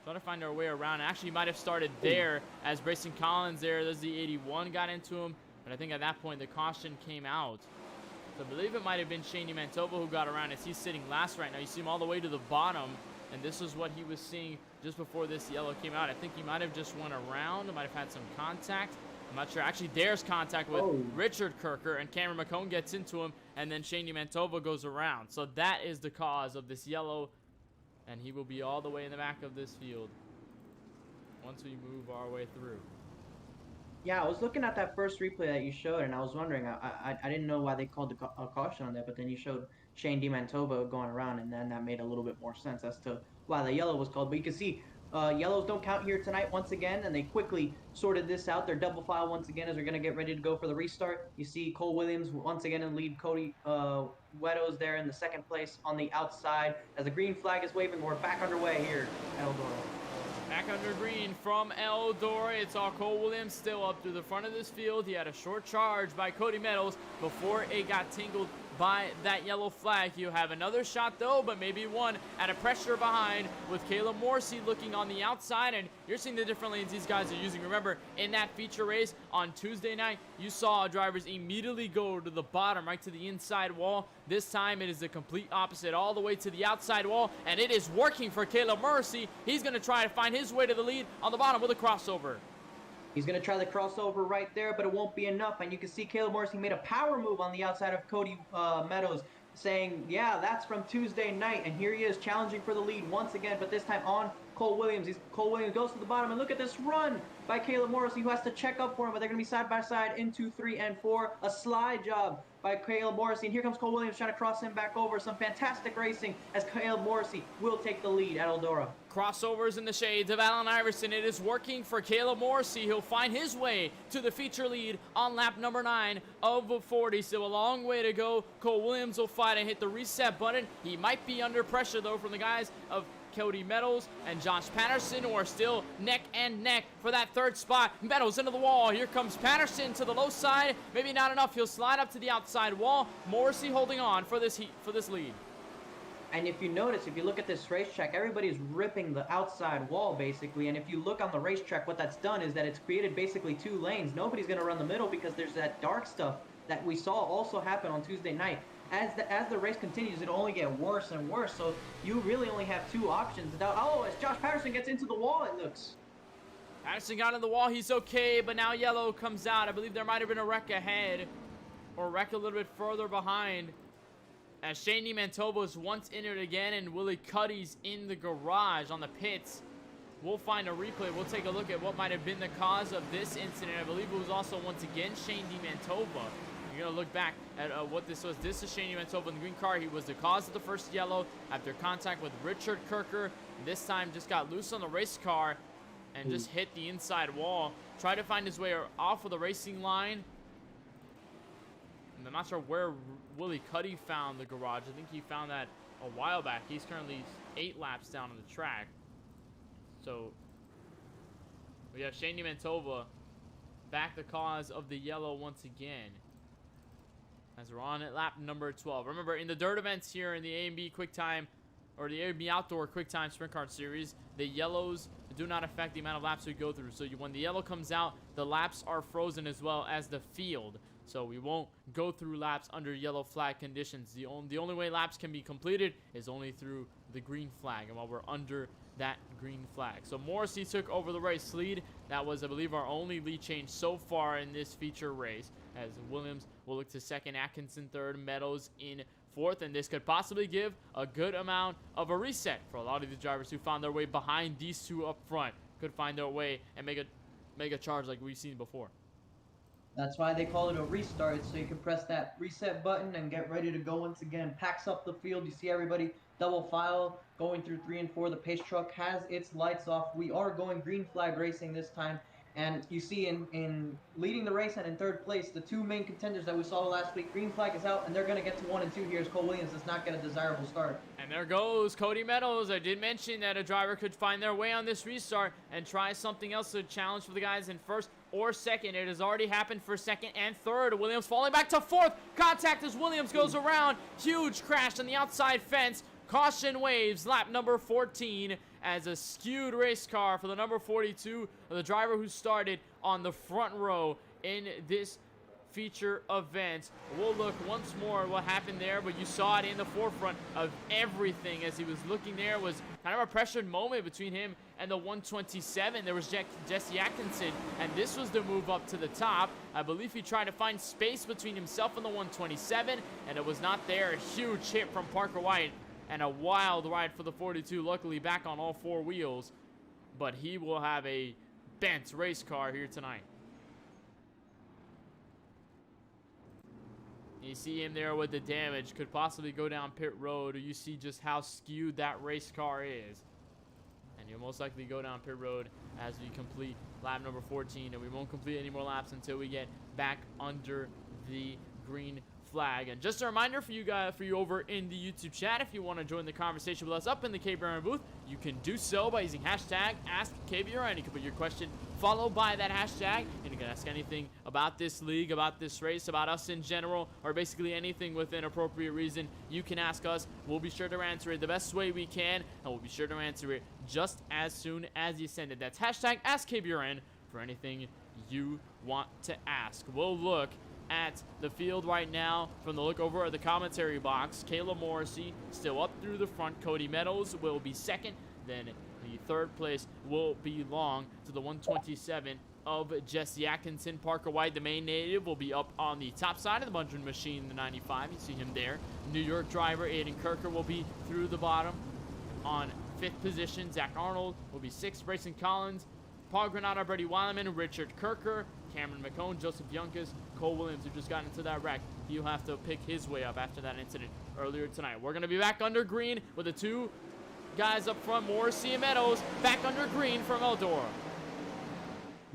Try to find our way around. Actually might have started there as Brayson Collins there's the 81 got into him, but I think at that point the caution came out. So I believe it might have been Shane DiMantova who got around as he's sitting last right now. You see him all the way to the bottom, and this is what he was seeing just before this yellow came out. I think he might have just went around, might have had some contact. I'm not sure. Actually, there's contact with Richard Kirker, and Cameron McCone gets into him, and then Shane DiMantova goes around. So that is the cause of this yellow, and he will be all the way in the back of this field once we move our way through. Yeah, I was looking at that first replay that you showed, and I was wondering, I didn't know why they called a caution on that, but then you showed Shane DiMantova going around, and then that made a little bit more sense as to why the yellow was called. But you can see yellows don't count here tonight once again, and they quickly sorted this out. They're double file once again as we're going to get ready to go for the restart. You see Cole Williams once again in lead, Cody Weddow's there in the second place on the outside. As the green flag is waving, we're back underway here at Eldora. Back under green from Eldora. It's all Cole Williams still up through the front of this field. He had a short charge by Cody Meadows before it got tingled by that yellow flag. He'll have another shot though, but maybe one at a pressure behind with Caleb Morrissey looking on the outside, and you're seeing the different lanes these guys are using. Remember, in that feature race on Tuesday night, you saw drivers immediately go to the bottom, right to the inside wall. This time it is the complete opposite, all the way to the outside wall, and it is working for Caleb Morrissey. He's going to try to find his way to the lead on the bottom with a crossover. He's going to try the crossover right there, but it won't be enough. And you can see Caleb Morrissey made a power move on the outside of Cody Meadows, saying, yeah, that's from Tuesday night. And here he is challenging for the lead once again, but this time on Cole Williams. Cole Williams goes to the bottom, and look at this run by Caleb Morrissey, who has to check up for him, but they're going to be side by side into 3 and 4. A slide job by Caleb Morrissey, and here comes Cole Williams trying to cross him back over. Some fantastic racing as Caleb Morrissey will take the lead at Eldora. Crossovers in the shades of Allen Iverson. It is working for Caleb Morrissey. He'll find his way to the feature lead on lap number 9 of 40. So a long way to go. Cole Williams will fight and hit the reset button. He might be under pressure, though, from the guys of Cody Meadows and Josh Patterson, who are still neck and neck for that third spot. Meadows into the wall. Here comes Patterson to the low side. Maybe not enough. He'll slide up to the outside wall. Morrissey holding on for this lead. And if you notice, if you look at this racetrack, everybody's ripping the outside wall, basically. And if you look on the racetrack, what that's done is that it's created basically 2 lanes. Nobody's going to run the middle because there's that dark stuff that we saw also happen on Tuesday night. As the race continues, it'll only get worse and worse. So you really only have 2 options. Oh, as Josh Patterson gets into the wall, it looks. Patterson got in the wall. He's okay, but now yellow comes out. I believe there might have been a wreck ahead, or a wreck a little bit further behind, as Shane DiMantova was once entered again, and Willie Cuddy's in the garage on the pits. We'll find a replay. We'll take a look at what might have been the cause of this incident. I believe it was also once again Shane DiMantova You're going to look back at what this was. This is Shane Mantova in the green car. He was the cause of the first yellow after contact with Richard Kirker. This time just got loose on the race car and just hit the inside wall. Tried to find his way off of the racing line. And I'm not sure where Willie Cuddy found the garage. I think he found that a while back. He's currently 8 laps down on the track. So we have Shane Mantova back the cause of the yellow once again, as we're on at lap number 12. Remember, in the dirt events here in the A&B QuickTime, or the A&B Outdoor QuickTime Sprint Car Series, the yellows do not affect the amount of laps we go through. So when the yellow comes out, the laps are frozen as well as the field. So we won't go through laps under yellow flag conditions. The only way laps can be completed is only through the green flag, and while we're under that green flag. So Morrissey took over the race lead. That was, I believe, our only lead change so far in this feature race, as Williams will look to second, Atkinson third, Meadows in fourth, and this could possibly give a good amount of a reset for a lot of the drivers who found their way behind these two up front. Could find their way and make a charge like we've seen before. That's why they call it a restart, so you can press that reset button and get ready to go once again. Packs up the field. You see everybody double file going through 3 and 4. The pace truck has its lights off. We are going green flag racing this time. And you see in leading the race and in third place, the 2 main contenders that we saw last week, green flag is out, and they're going to get to 1 and 2 here as Cole Williams does not get a desirable start. And there goes Cody Meadows. I did mention that a driver could find their way on this restart and try something else to challenge for the guys in first or second. It has already happened for second and third. Williams falling back to fourth. Contact as Williams goes around. Huge crash on the outside fence. Caution waves, lap number 14, as a skewed race car for the number 42, the driver who started on the front row in this feature event. We'll look once more at what happened there, but you saw it in the forefront of everything as he was looking. There was kind of a pressured moment between him and the 127. There was Jesse Atkinson, and this was the move up to the top. I believe he tried to find space between himself and the 127, and it was not there. A huge hit from Parker White, and a wild ride for the 42, luckily back on all 4 wheels. But he will have a bent race car here tonight. You see him there with the damage, could possibly go down pit road, or you see just how skewed that race car is. And you'll most likely go down pit road as we complete lap number 14, and we won't complete any more laps until we get back under the green flag. And just a reminder for you guys, for you over in the YouTube chat, if you want to join the conversation with us up in the KBRN booth, you can do so by using hashtag AskKBRN. You can put your question followed by that hashtag, and you can ask anything about this league, about this race, about us in general, or basically anything within appropriate reason. You can ask us. We'll be sure to answer it the best way we can, and we'll be sure to answer it just as soon as you send it. That's hashtag AskKBRN for anything you want to ask. We'll look at the field right now from the look over at the commentary box. Kayla Morrissey still up through the front. Cody Meadows will be second. Then the third place will belong to the 127 of Jesse Atkinson. Parker White, the main native, will be up on the top side of the Bungeon machine, the 95. You see him there. New York driver Aiden Kirker will be through the bottom on 5th position. Zach Arnold will be 6th. Brayson Collins, Paul Granada, Brady Weileman, Richard Kirker, Cameron McCone, Joseph Younkus, Cole Williams, who just got into that wreck. He'll have to pick his way up after that incident earlier tonight. We're going to be back under green with the 2 guys up front, Morrissey and Meadows, back under green from Eldora.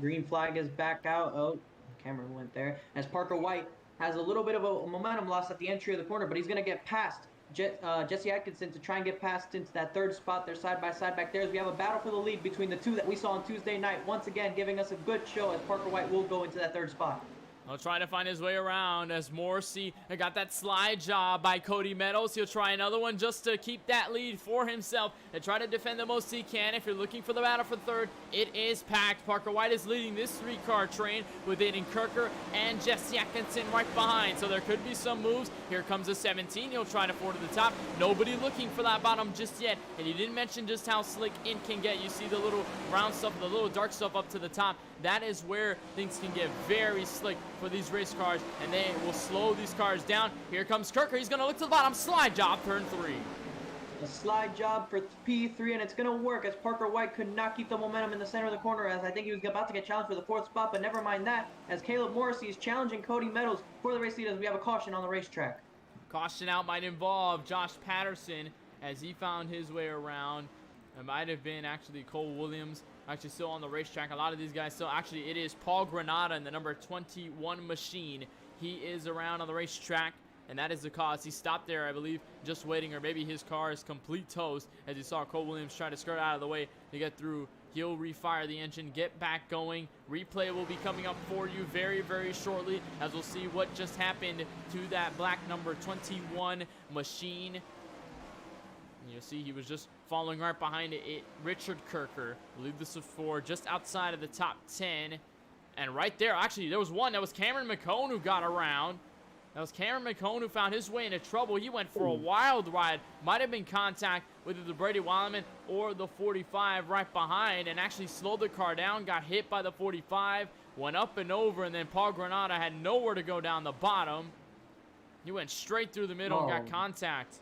Green flag is back out. Oh, Cameron went there. As Parker White has a little bit of a momentum loss at the entry of the corner, but he's going to get past Jesse Atkinson to try and get past into that 3rd spot. They're side by side back there as we have a battle for the lead between the 2 that we saw on Tuesday night. Once again, giving us a good show as Parker White will go into that 3rd spot. He'll try to find his way around as Morrissey got that slide job by Cody Meadows. He'll try another one just to keep that lead for himself and try to defend the most he can. If you're looking for the battle for 3rd, it is packed. Parker White is leading this 3-car train with Aiden Kirker and Jesse Atkinson right behind. So there could be some moves. Here comes a 17. He'll try to forward to the top. Nobody looking for that bottom just yet. And he didn't mention just how slick it can get. You see the little brown stuff, the little dark stuff up to the top. That is where things can get very slick for these race cars, and they will slow these cars down. Here comes Kirker. He's going to look to the bottom. Slide job, turn 3. A slide job for P3, and it's going to work as Parker White could not keep the momentum in the center of the corner, as I think he was about to get challenged for the 4th spot, but never mind that, as Caleb Morrissey is challenging Cody Meadows for the race lead as we have a caution on the racetrack. Caution out might involve Josh Patterson as he found his way around. It might have been actually Cole Williams actually still on the racetrack. A lot of these guys still, actually it is Paul Granata in the number 21 machine. He is around on the racetrack, and that is the cause. He stopped there, I believe, just waiting, or maybe his car is complete toast as you saw Cole Williams try to skirt out of the way to get through. He'll refire the engine, get back going. Replay will be coming up for you very, very shortly as we'll see what just happened to that black number 21 machine. And you'll see he was just following right behind it. Richard Kirker, I believe this is for just outside of the top 10. And right there, actually, there was one. That was Cameron McCone who got around. That was Cameron McCone who found his way into trouble. He went for a wild ride. Might have been contact with either Brady Wileman or the 45 right behind, and actually slowed the car down, got hit by the 45, went up and over, and then Paul Granata had nowhere to go down the bottom. He went straight through the middle and got contact.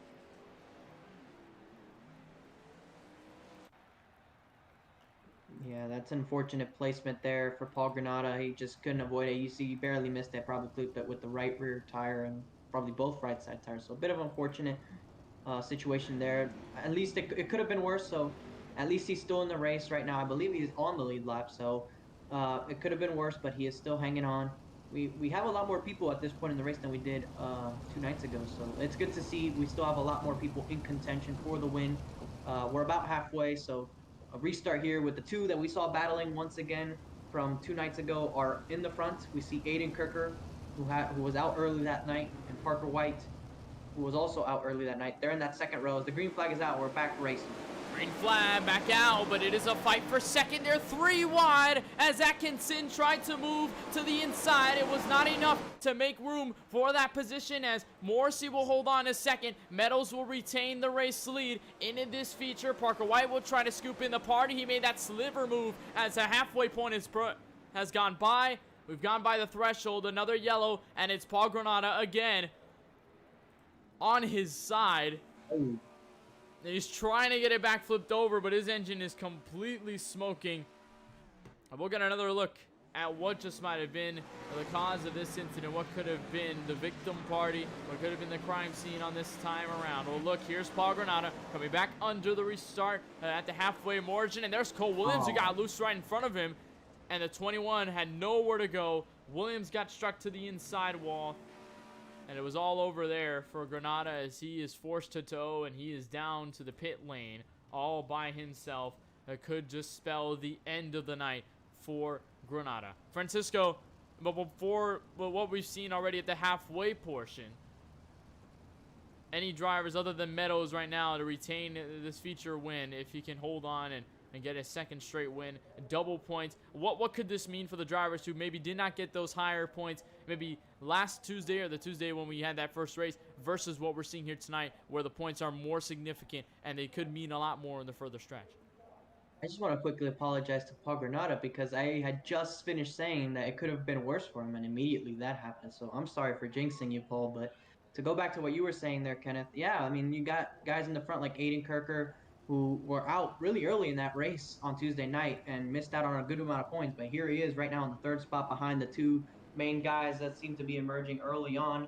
Yeah, that's unfortunate placement there for Paul Granata. He just couldn't avoid it. You see, he barely missed it. Probably clipped it with the right rear tire and probably both right side tires. So a bit of an unfortunate situation there. At least it could have been worse. So at least he's still in the race right now. I believe he's on the lead lap. So it could have been worse, but he is still hanging on. We have a lot more people at this point in the race than we did 2 nights ago. So it's good to see we still have a lot more people in contention for the win. We're about halfway, so a restart here with the 2 that we saw battling once again from 2 nights ago are in the front. We see Aiden Kirker, who was out early that night, and Parker White, who was also out early that night. They're in that second row. As the green flag is out, we're back racing. Green flag back out, but it is a fight for second. They're 3 wide as Atkinson tried to move to the inside. It was not enough to make room for that position as Morrissey will hold on to second. Meadows will retain the race lead in this feature. Parker White will try to scoop in the party. He made that sliver move as a halfway point has gone by. We've gone by the threshold. Another yellow, and it's Paul Granata again on his side. Oh. He's trying to get it back flipped over, but his engine is completely smoking. We'll get another look at what just might have been the cause of this incident, what could have been the victim party, what could have been the crime scene on this time around. Well, look, here's Paul Granata coming back under the restart at the halfway margin, and there's Cole Williams who got loose right in front of him, and the 21 had nowhere to go. Williams got struck to the inside wall. And it was all over there for Granata as he is forced to tow and he is down to the pit lane all by himself. That could just spell the end of the night for Granata. Francisco, but before what we've seen already at the halfway portion, any drivers other than Meadows right now to retain this feature win, if he can hold on and get a second straight win, double points. What could this mean for the drivers who maybe did not get those higher points maybe last Tuesday or the Tuesday when we had that first race versus what we're seeing here tonight where the points are more significant and they could mean a lot more in the further stretch? I just want to quickly apologize to Paul Granata because I had just finished saying that it could have been worse for him, and immediately that happened. So I'm sorry for jinxing you, Paul. But to go back to what you were saying there, Kenneth, yeah, I mean, you got guys in the front like Aiden Kirker who were out really early in that race on Tuesday night and missed out on a good amount of points. But here he is right now in the 3rd spot behind the 2 main guys that seem to be emerging early on.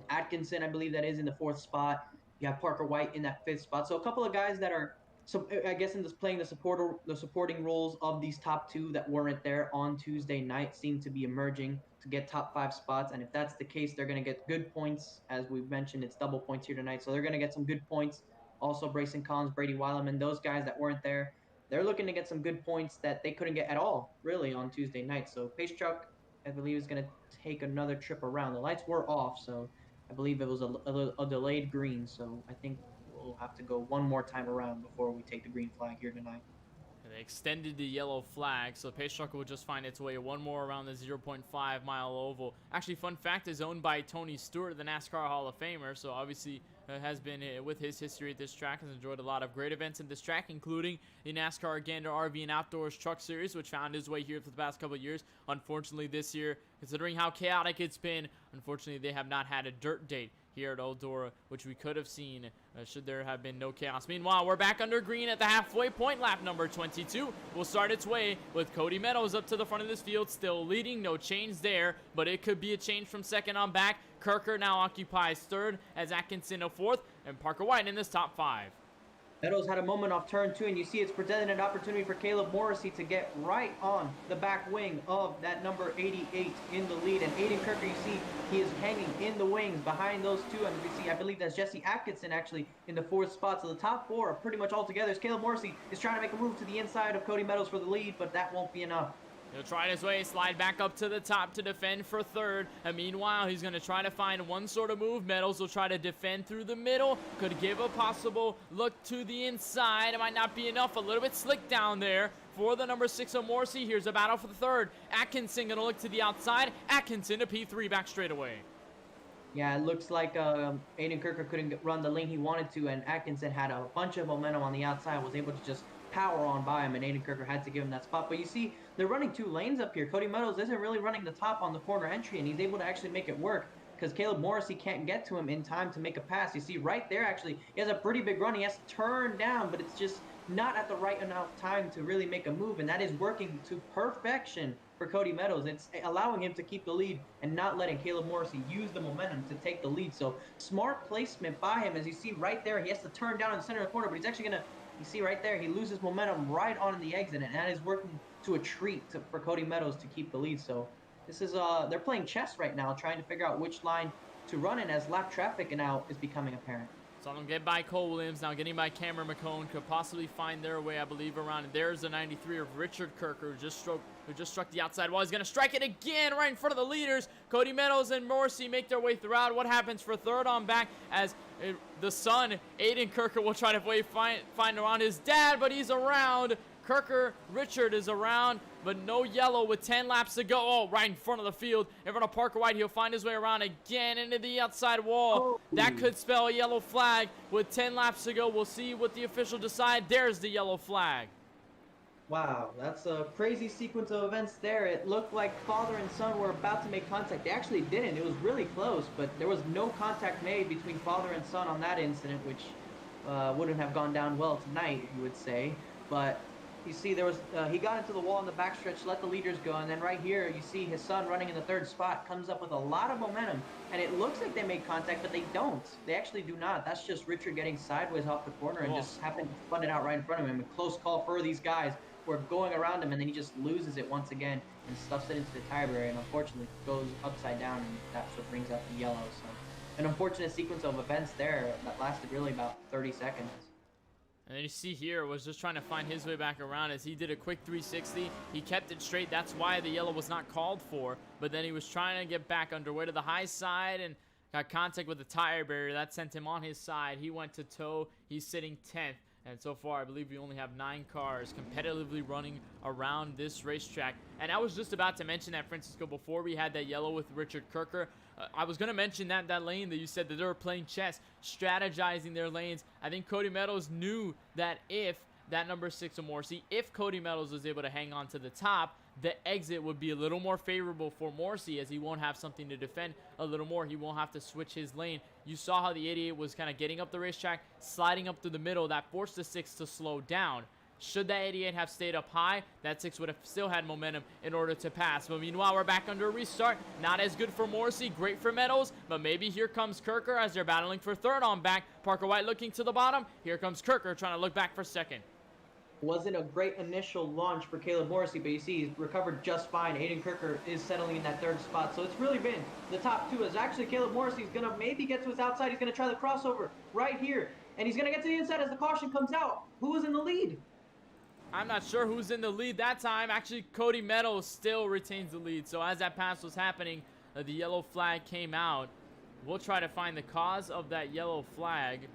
Atkinson, I believe that is in the 4th spot. You have Parker White in that 5th spot. So a couple of guys that are, so I guess, in this playing the supporting roles of these top 2 that weren't there on Tuesday night seem to be emerging to get top 5 spots. And if that's the case, they're going to get good points. As we've mentioned, it's double points here tonight. So they're going to get some good points. Also, Brayson Collins, Brady Wileman, those guys that weren't there, they're looking to get some good points that they couldn't get at all, really, on Tuesday night. So Pace Truck, I believe, is going to take another trip around. The lights were off, so I believe it was a delayed green. So I think we'll have to go one more time around before we take the green flag here tonight. They extended the yellow flag, so Pace Truck will just find its way one more around the 0.5 mile oval. Actually, fun fact, is owned by Tony Stewart, the NASCAR Hall of Famer, so obviously has been, with his history at this track, has enjoyed a lot of great events at this track, including the NASCAR Gander RV and Outdoors Truck Series, which found his way here for the past couple of years. Unfortunately, this year, considering how chaotic it's been, unfortunately, they have not had a dirt date here at Eldora, which we could have seen should there have been no chaos. Meanwhile, we're back under green at the halfway point. Lap number 22 will start its way with Cody Meadows up to the front of this field, still leading. No change there, but it could be a change from second on back. Kirker now occupies third as Atkinson a fourth, and Parker White in this top 5. Meadows had a moment off turn 2, and you see it's presented an opportunity for Caleb Morrissey to get right on the back wing of that number 88 in the lead. And Aiden Kirker, you see, he is hanging in the wings behind those two. And you see, I believe that's Jesse Atkinson actually in the 4th spot. So the top 4 are pretty much all together. As Caleb Morrissey is trying to make a move to the inside of Cody Meadows for the lead, but that won't be enough. He'll try his way, slide back up to the top to defend for third. And meanwhile, he's going to try to find one sort of move. Meadows will try to defend through the middle. Could give a possible look to the inside. It might not be enough. A little bit slick down there for the number 6 of Morrissey. Here's a battle for the third. Atkinson going to look to the outside. Atkinson to P3 back straight away. Yeah, it looks like Aiden Kirker couldn't run the lane he wanted to, and Atkinson had a bunch of momentum on the outside, was able to just power on by him, and Aiden Kirker had to give him that spot. But you see, they're running 2 lanes up here. Cody Meadows isn't really running the top on the corner entry, and he's able to actually make it work because Caleb Morrissey can't get to him in time to make a pass. You see right there, actually, he has a pretty big run. He has to turn down, but it's just not at the right enough time to really make a move, and that is working to perfection for Cody Meadows. It's allowing him to keep the lead and not letting Caleb Morrissey use the momentum to take the lead. So smart placement by him. As you see right there, he has to turn down in the center of the corner, but he's actually going to, you see right there, he loses momentum right on the exit, and that is working to a treat for Cody Meadows to keep the lead. So this is, they're playing chess right now, trying to figure out which line to run in as lap traffic now is becoming apparent. So I'm get by Cole Williams, now getting by Cameron McCone, could possibly find their way, I believe, around. And there's the 93 of Richard Kirker, who just struck the outside wall. He's going to strike it again right in front of the leaders. Cody Meadows and Morrissey make their way throughout. What happens for third on back as the son, Aiden Kirker, will try to find around his dad, but he's around. Kirker, Richard is around, but no yellow with 10 laps to go. Oh, right in front of the field, in front of Parker White. He'll find his way around again into the outside wall. That could spell a yellow flag with 10 laps to go. We'll see what the official decide. There's the yellow flag. Wow, that's a crazy sequence of events there. It looked like father and son were about to make contact. They actually didn't. It was really close, but there was no contact made between father and son on that incident, which wouldn't have gone down well tonight, you would say. But you see, there was he got into the wall in the backstretch, let the leaders go, and then right here you see his son running in the 3rd spot, comes up with a lot of momentum, and it looks like they made contact, but they don't. They actually do not. That's just Richard getting sideways off the corner and just happened to fund it out right in front of him. A close call for these guys who are going around him, and then he just loses it once again and stuffs it into the tire barrier, and unfortunately goes upside down, and that's what brings out the yellow. So an unfortunate sequence of events there that lasted really about 30 seconds. And then you see here was just trying to find his way back around as he did a quick 360. He kept it straight. That's why the yellow was not called for. But then he was trying to get back underway to the high side and got contact with the tire barrier. That sent him on his side. He went to tow. He's sitting 10th. And so far, I believe we only have 9 cars competitively running around this racetrack. And I was just about to mention that, Francisco, before we had that yellow with Richard Kirker. I was going to mention that lane that you said that they were playing chess, strategizing their lanes. I think Cody Meadows knew that if that number 6 of Morrissey, if Cody Meadows was able to hang on to the top, the exit would be a little more favorable for Morrissey as he won't have something to defend a little more. He won't have to switch his lane. You saw how the 88 was kind of getting up the racetrack, sliding up through the middle. That forced the 6 to slow down. Should that 88 have stayed up high, that 6 would have still had momentum in order to pass. But meanwhile, we're back under a restart. Not as good for Morrissey, great for Meadows, but maybe here comes Kirker as they're battling for third on back. Parker White looking to the bottom. Here comes Kirker trying to look back for second. Wasn't a great initial launch for Caleb Morrissey, but you see he's recovered just fine. Aiden Kirker is settling in that 3rd spot, so it's really been the top 2. As actually Caleb Morrissey's going to maybe get to his outside. He's going to try the crossover right here, and he's going to get to the inside as the caution comes out. Who was in the lead? I'm not sure who's in the lead that time. Actually, Cody Meadows still retains the lead. So as that pass was happening, the yellow flag came out. We'll try to find the cause of that yellow flag.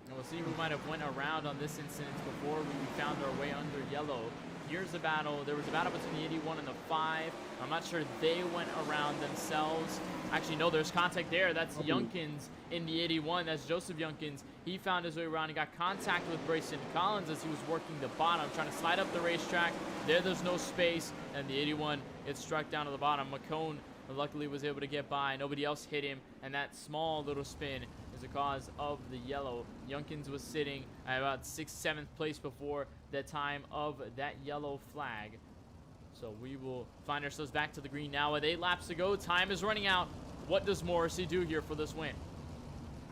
And we'll see who might have went around on this incident before we found our way under yellow. Here's the battle. There was a battle between the 81 and the 5. I'm not sure they went around themselves. Actually, no, there's contact there. That's Yunkins in the 81. That's Joseph Yunkins. He found his way around. He got contact with Brayson Collins as he was working the bottom, trying to slide up the racetrack. There's no space, and the 81 gets struck down to the bottom. McCone but luckily was able to get by. Nobody else hit him, and that small little spin is the cause of the yellow. Junkins was sitting at about 6th, 7th place before the time of that yellow flag. So we will find ourselves back to the green now with 8 laps to go. Time is running out. What does Morrissey do here for this win?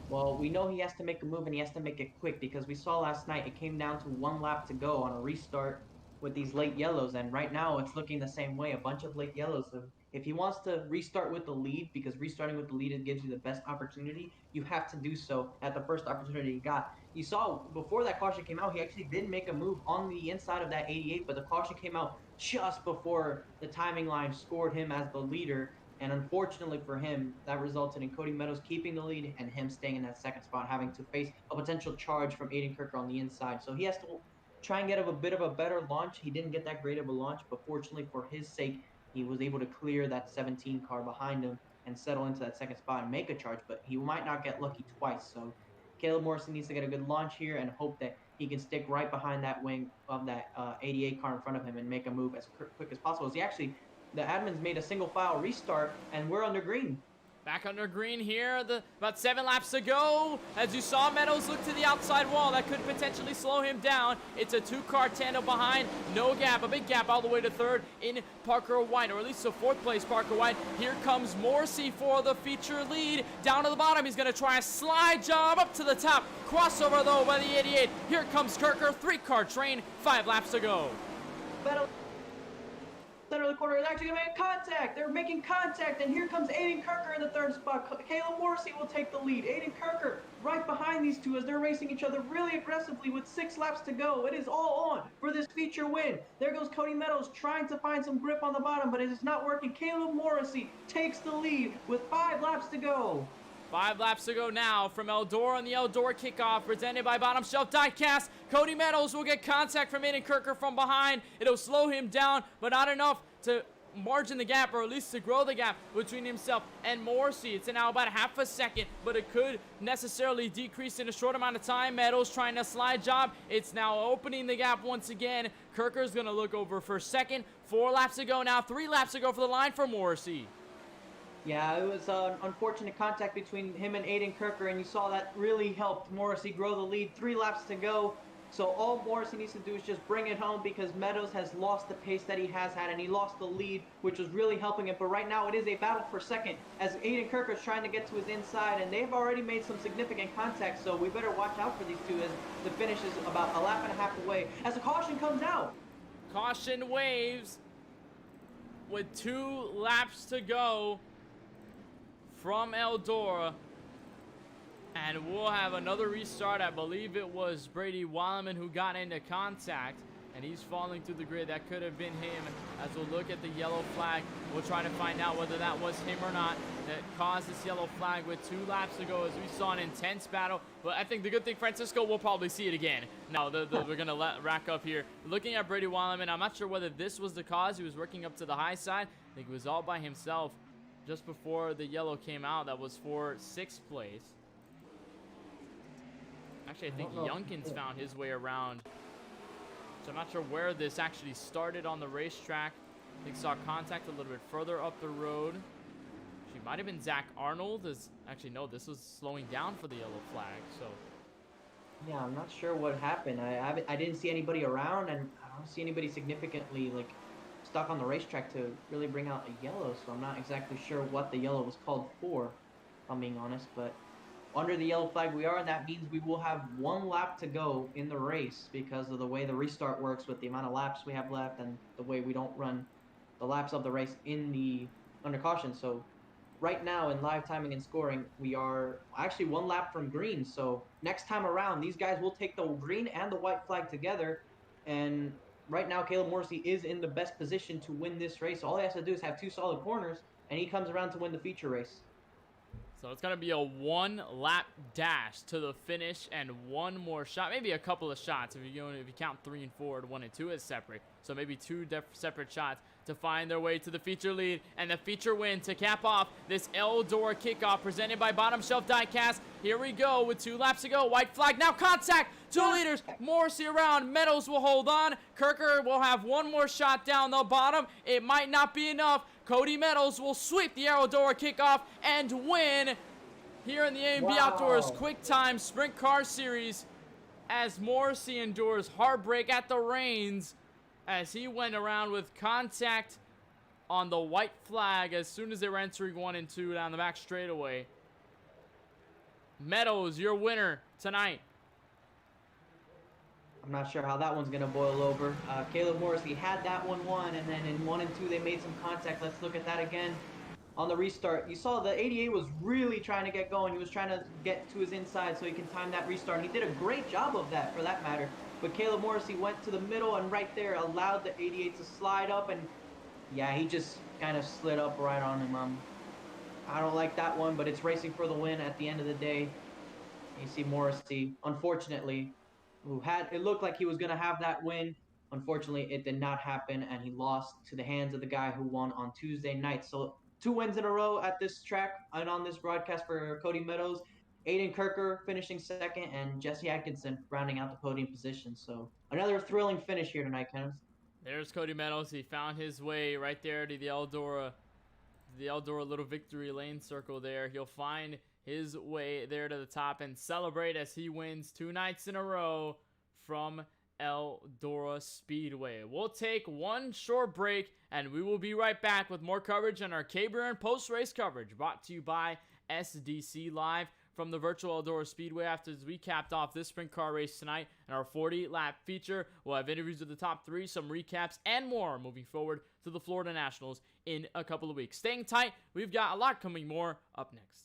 Well, we know he has to make a move, and he has to make it quick, because we saw last night it came down to 1 lap to go on a restart with these late yellows, and right now it's looking the same way, a bunch of late yellows. So if he wants to restart with the lead, because restarting with the lead, it gives you the best opportunity, you have to do so at the first opportunity you got. You saw before that caution came out, he actually did make a move on the inside of that 88, but the caution came out just before the timing line scored him as the leader. And unfortunately for him, that resulted in Cody Meadows keeping the lead and him staying in that 2nd spot, having to face a potential charge from Aiden Kirker on the inside. So he has to try and get a bit of a better launch. He didn't get that great of a launch, but fortunately for his sake, he was able to clear that 17 car behind him and settle into that 2nd spot and make a charge, but he might not get lucky twice. So Caleb Morrison needs to get a good launch here and hope that he can stick right behind that wing of that 88 car in front of him and make a move as quick as possible. The admins made a single file restart, and we're under green. Back under green here, about 7 laps to go. As you saw, Meadows look to the outside wall. That could potentially slow him down. It's a 2-car tandem behind. No gap, a big gap all the way to 3rd in Parker White, or at least to 4th place Parker White. Here comes Morrissey for the feature lead. Down to the bottom, he's going to try a slide job up to the top. Crossover, though, by the 88. Here comes Kirker, 3-car train, 5 laps to go. Center of the corner is actually going to make contact. They're making contact, and here comes Aiden Kirker in the 3rd spot. Caleb Morrissey will take the lead. Aiden Kirker right behind these two as they're racing each other really aggressively with 6 laps to go. It is all on for this feature win. There goes Cody Meadows trying to find some grip on the bottom, but it is not working. Caleb Morrissey takes the lead with 5 laps to go. 5 laps to go now from Eldora and the Eldora Kickoff, presented by Bottom Shelf Diecast. Cody Meadows will get contact from Aiden Kirker from behind. It'll slow him down, but not enough to margin the gap, or at least to grow the gap between himself and Morrissey. It's now about 1/2 second, but it could necessarily decrease in a short amount of time. Meadows trying to slide job. It's now opening the gap once again. Kirker's going to look over for 2nd. 4 laps to go now. 3 laps to go for the line for Morrissey. Yeah, it was an unfortunate contact between him and Aiden Kirker, and you saw that really helped Morrissey grow the lead. 3 laps to go. So all Morrissey needs to do is just bring it home, because Meadows has lost the pace that he has had, and he lost the lead, which was really helping him. But right now it is a battle for 2nd as Aiden Kirker is trying to get to his inside, and they've already made some significant contact, so we better watch out for these two as the finish is about 1.5 laps away as the caution comes out. Caution waves with 2 laps to go from Eldora, and we'll have another restart. I believe it was Brady Weileman who got into contact, and he's falling through the grid. That could have been him. As we'll look at the yellow flag, we'll try to find out whether that was him or not that caused this yellow flag with 2 laps to go, as we saw an intense battle. But I think the good thing, Francisco, we'll probably see it again. No, we're going to rack up here. Looking at Brady Weileman, I'm not sure whether this was the cause. He was working up to the high side. I think he was all by himself just before the yellow came out. That was for 6th place. Actually, I think Junkins found his way around. So I'm not sure where this actually started on the racetrack. I think saw contact a little bit further up the road. She might have been Zach Arnold. Actually, no, this was slowing down for the yellow flag. So yeah, I'm not sure what happened. I didn't see anybody around, and I don't see anybody significantly stuck on the racetrack to really bring out a yellow, so I'm not exactly sure what the yellow was called for, if I'm being honest. But under the yellow flag we are, and that means we will have 1 lap to go in the race because of the way the restart works with the amount of laps we have left and the way we don't run the laps of the race in the under caution. So right now in live timing and scoring, we are actually 1 lap from green. So next time around, these guys will take the green and the white flag together, and right now, Caleb Morrissey is in the best position to win this race. All he has to do is have 2 solid corners, and he comes around to win the feature race. So it's going to be a 1-lap dash to the finish and 1 more shot. Maybe a couple of shots if you count 3 and 4, 1 and 2 as separate. So maybe 2 separate shots to find their way to the feature lead and the feature win to cap off this Eldora Kickoff presented by Bottom Shelf Diecast. Here we go with 2 laps to go. White flag, now contact. two leaders. Morrissey around. Meadows will hold on. Kirker will have one more shot down the bottom. It might not be enough. Cody Meadows will sweep the Eldora kickoff and win here in the AMB Outdoors QuickTime Sprint Car Series as Morrissey endures heartbreak at the reins as he went around with contact on the white flag as soon as they were entering 1 and 2 down the back straightaway. Meadows, your winner tonight. I'm not sure how that one's going to boil over. Caleb Morrissey had that one won, and then in 1 and 2 they made some contact. Let's look at that again. On the restart, you saw the 88 was really trying to get going. He was trying to get to his inside so he can time that restart, and he did a great job of that for that matter. But Caleb Morrissey went to the middle and right there allowed the 88 to slide up, and yeah, he just kind of slid up right on him. I don't like that one, but it's racing for the win at the end of the day. You see Morrissey, unfortunately, it looked like he was going to have that win. Unfortunately, it did not happen, and he lost to the hands of the guy who won on Tuesday night. So 2 wins in a row at this track and on this broadcast for Cody Meadows. Aiden Kirker finishing second, and Jesse Atkinson rounding out the podium position. So another thrilling finish here tonight, Kenneth. There's Cody Meadows. He found his way right there to the Eldora little victory lane circle there. He'll find his way there to the top and celebrate as he wins 2 nights in a row from Eldora Speedway. We'll take one short break and we will be right back with more coverage on our KBRN post-race coverage brought to you by SDC Live from the virtual Eldora Speedway. After we capped off this sprint car race tonight and our 40-lap feature, we'll have interviews with the top 3, some recaps, and more moving forward to the Florida Nationals in a couple of weeks. Staying tight, we've got a lot coming more up next.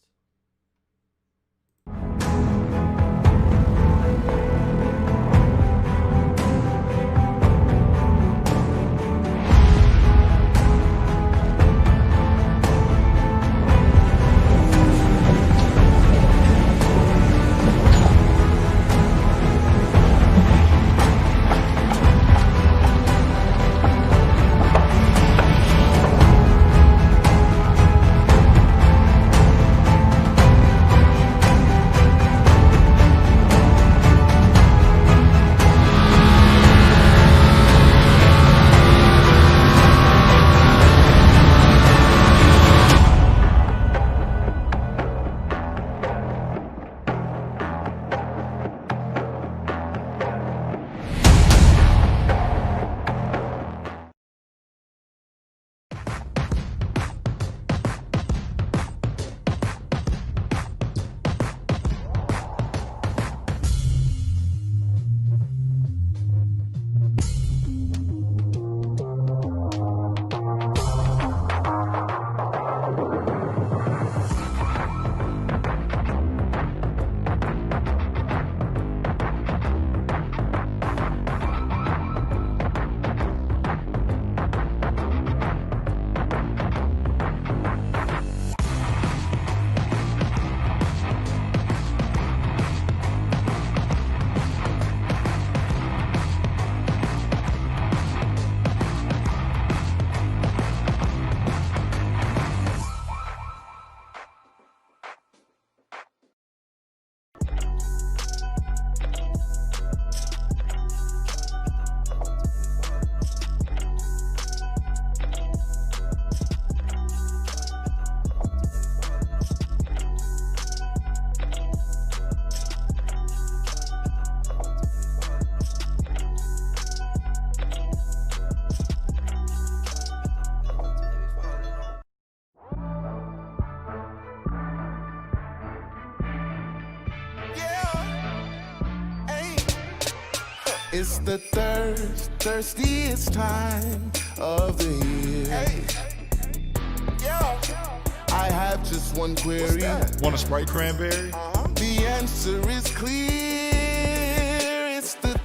It's the thirstiest time of the year. I have just one query. Want a Sprite cranberry? The answer is clear. It's the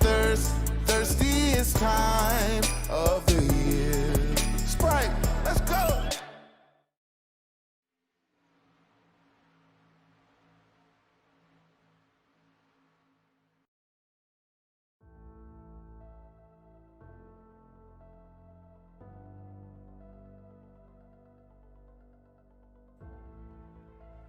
thirstiest time of the year. Sprite, let's go.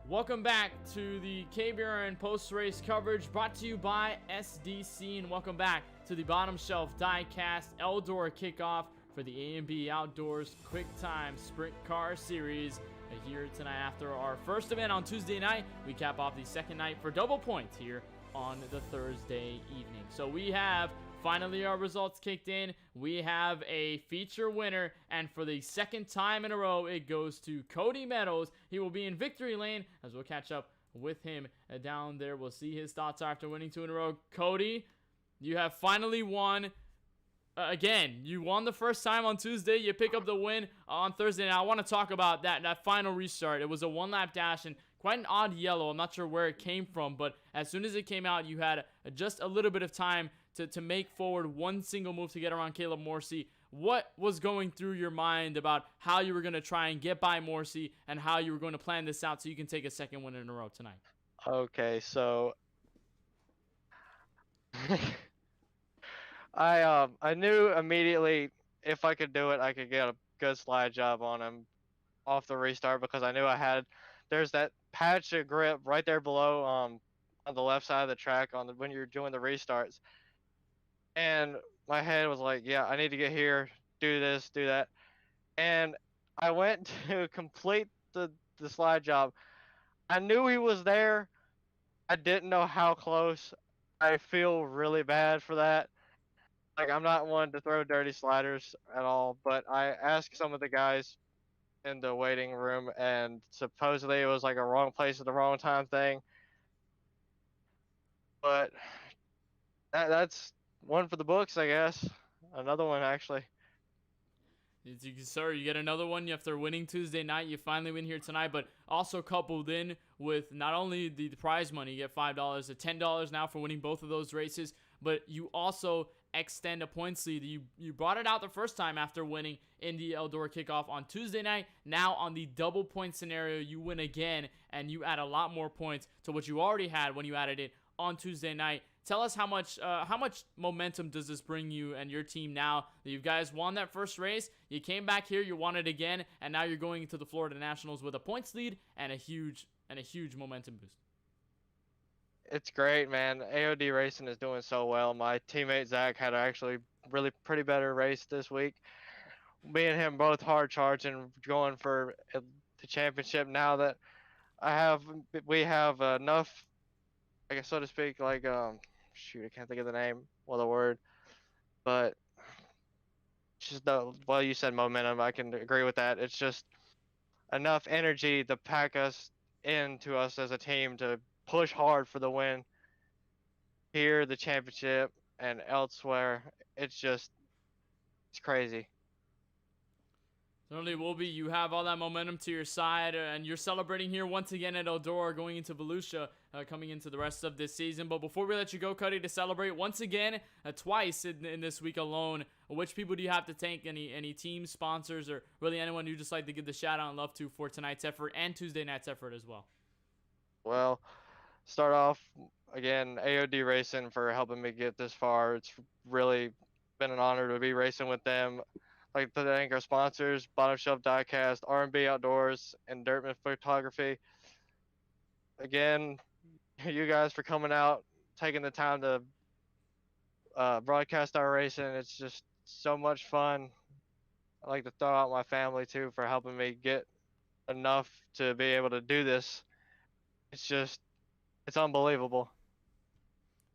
Welcome back to the KBRN post-race coverage brought to you by SDC, and welcome back to the Bottom Shelf Diecast Eldora Kickoff for the A&B Outdoors QuickTime Sprint Car Series. Here tonight after our first event on Tuesday night, we cap off the second night for double points here on the Thursday evening. So we have finally our results kicked in. We have a feature winner, and for the second time in a row, it goes to Cody Meadows. He will be in victory lane as we'll catch up with him down there. We'll see his thoughts after winning 2 in a row. Cody, you have finally won. Again, you won the first time on Tuesday. You pick up the win on Thursday. Now, I want to talk about that final restart. It was a one-lap dash and quite an odd yellow. I'm not sure where it came from, but as soon as it came out, you had just a little bit of time to make forward one single move to get around Caleb Morsey. What was going through your mind about how you were going to try and get by Morsey and how you were going to plan this out so you can take a second win in a row tonight? Okay, so I knew immediately if I could do it, I could get a good slide job on him off the restart, because I knew there's that patch of grip right there below on the left side of the track when you're doing the restarts. And my head was like, yeah, I need to get here, do this, do that. And I went to complete the slide job. I knew he was there. I didn't know how close. I feel really bad for that. Like, I'm not one to throw dirty sliders at all, but I asked some of the guys in the waiting room, and supposedly it was like a wrong place at the wrong time thing. But that's one for the books, I guess. Another one, actually. Sir, you get another one after winning Tuesday night. You finally win here tonight, but also coupled in with not only the prize money, you get $5 to $10 now for winning both of those races, but you also extend a points lead. You brought it out the first time after winning in the Eldora Kickoff on Tuesday night. Now on the double point scenario, you win again, and you add a lot more points to what you already had when you added it on Tuesday night. Tell us how much momentum does this bring you and your team now that you guys won that first race? You came back here, you won it again, and now you're going into the Florida Nationals with a points lead and a huge momentum boost. It's great, man. AOD Racing is doing so well. My teammate Zach had actually really pretty better race this week. Me and him both hard charging, going for the championship. Now that we have enough, I guess, so to speak, like shoot, I can't think of the name or the word, but just well, you said momentum. I can agree with that. It's just enough energy to pack us into us as a team to push hard for the win here, the championship, and elsewhere. It's crazy. Certainly will be. You have all that momentum to your side, and you're celebrating here once again at Eldora, going into Volusia, coming into the rest of this season. But before we let you go, Cody, to celebrate once again, twice in this week alone, which people do you have to thank? Any team sponsors, or really anyone you just like to give the shout out and love to for tonight's effort and Tuesday night's effort as well? Well, start off again, AOD Racing for helping me get this far. It's really been an honor to be racing with them. Like to thank our sponsors, Bottom Shelf Diecast, R&B Outdoors, and Dirtman Photography. Again, you guys for coming out, taking the time to broadcast our racing. It's just so much fun. I like to throw out my family too for helping me get enough to be able to do this. It's unbelievable.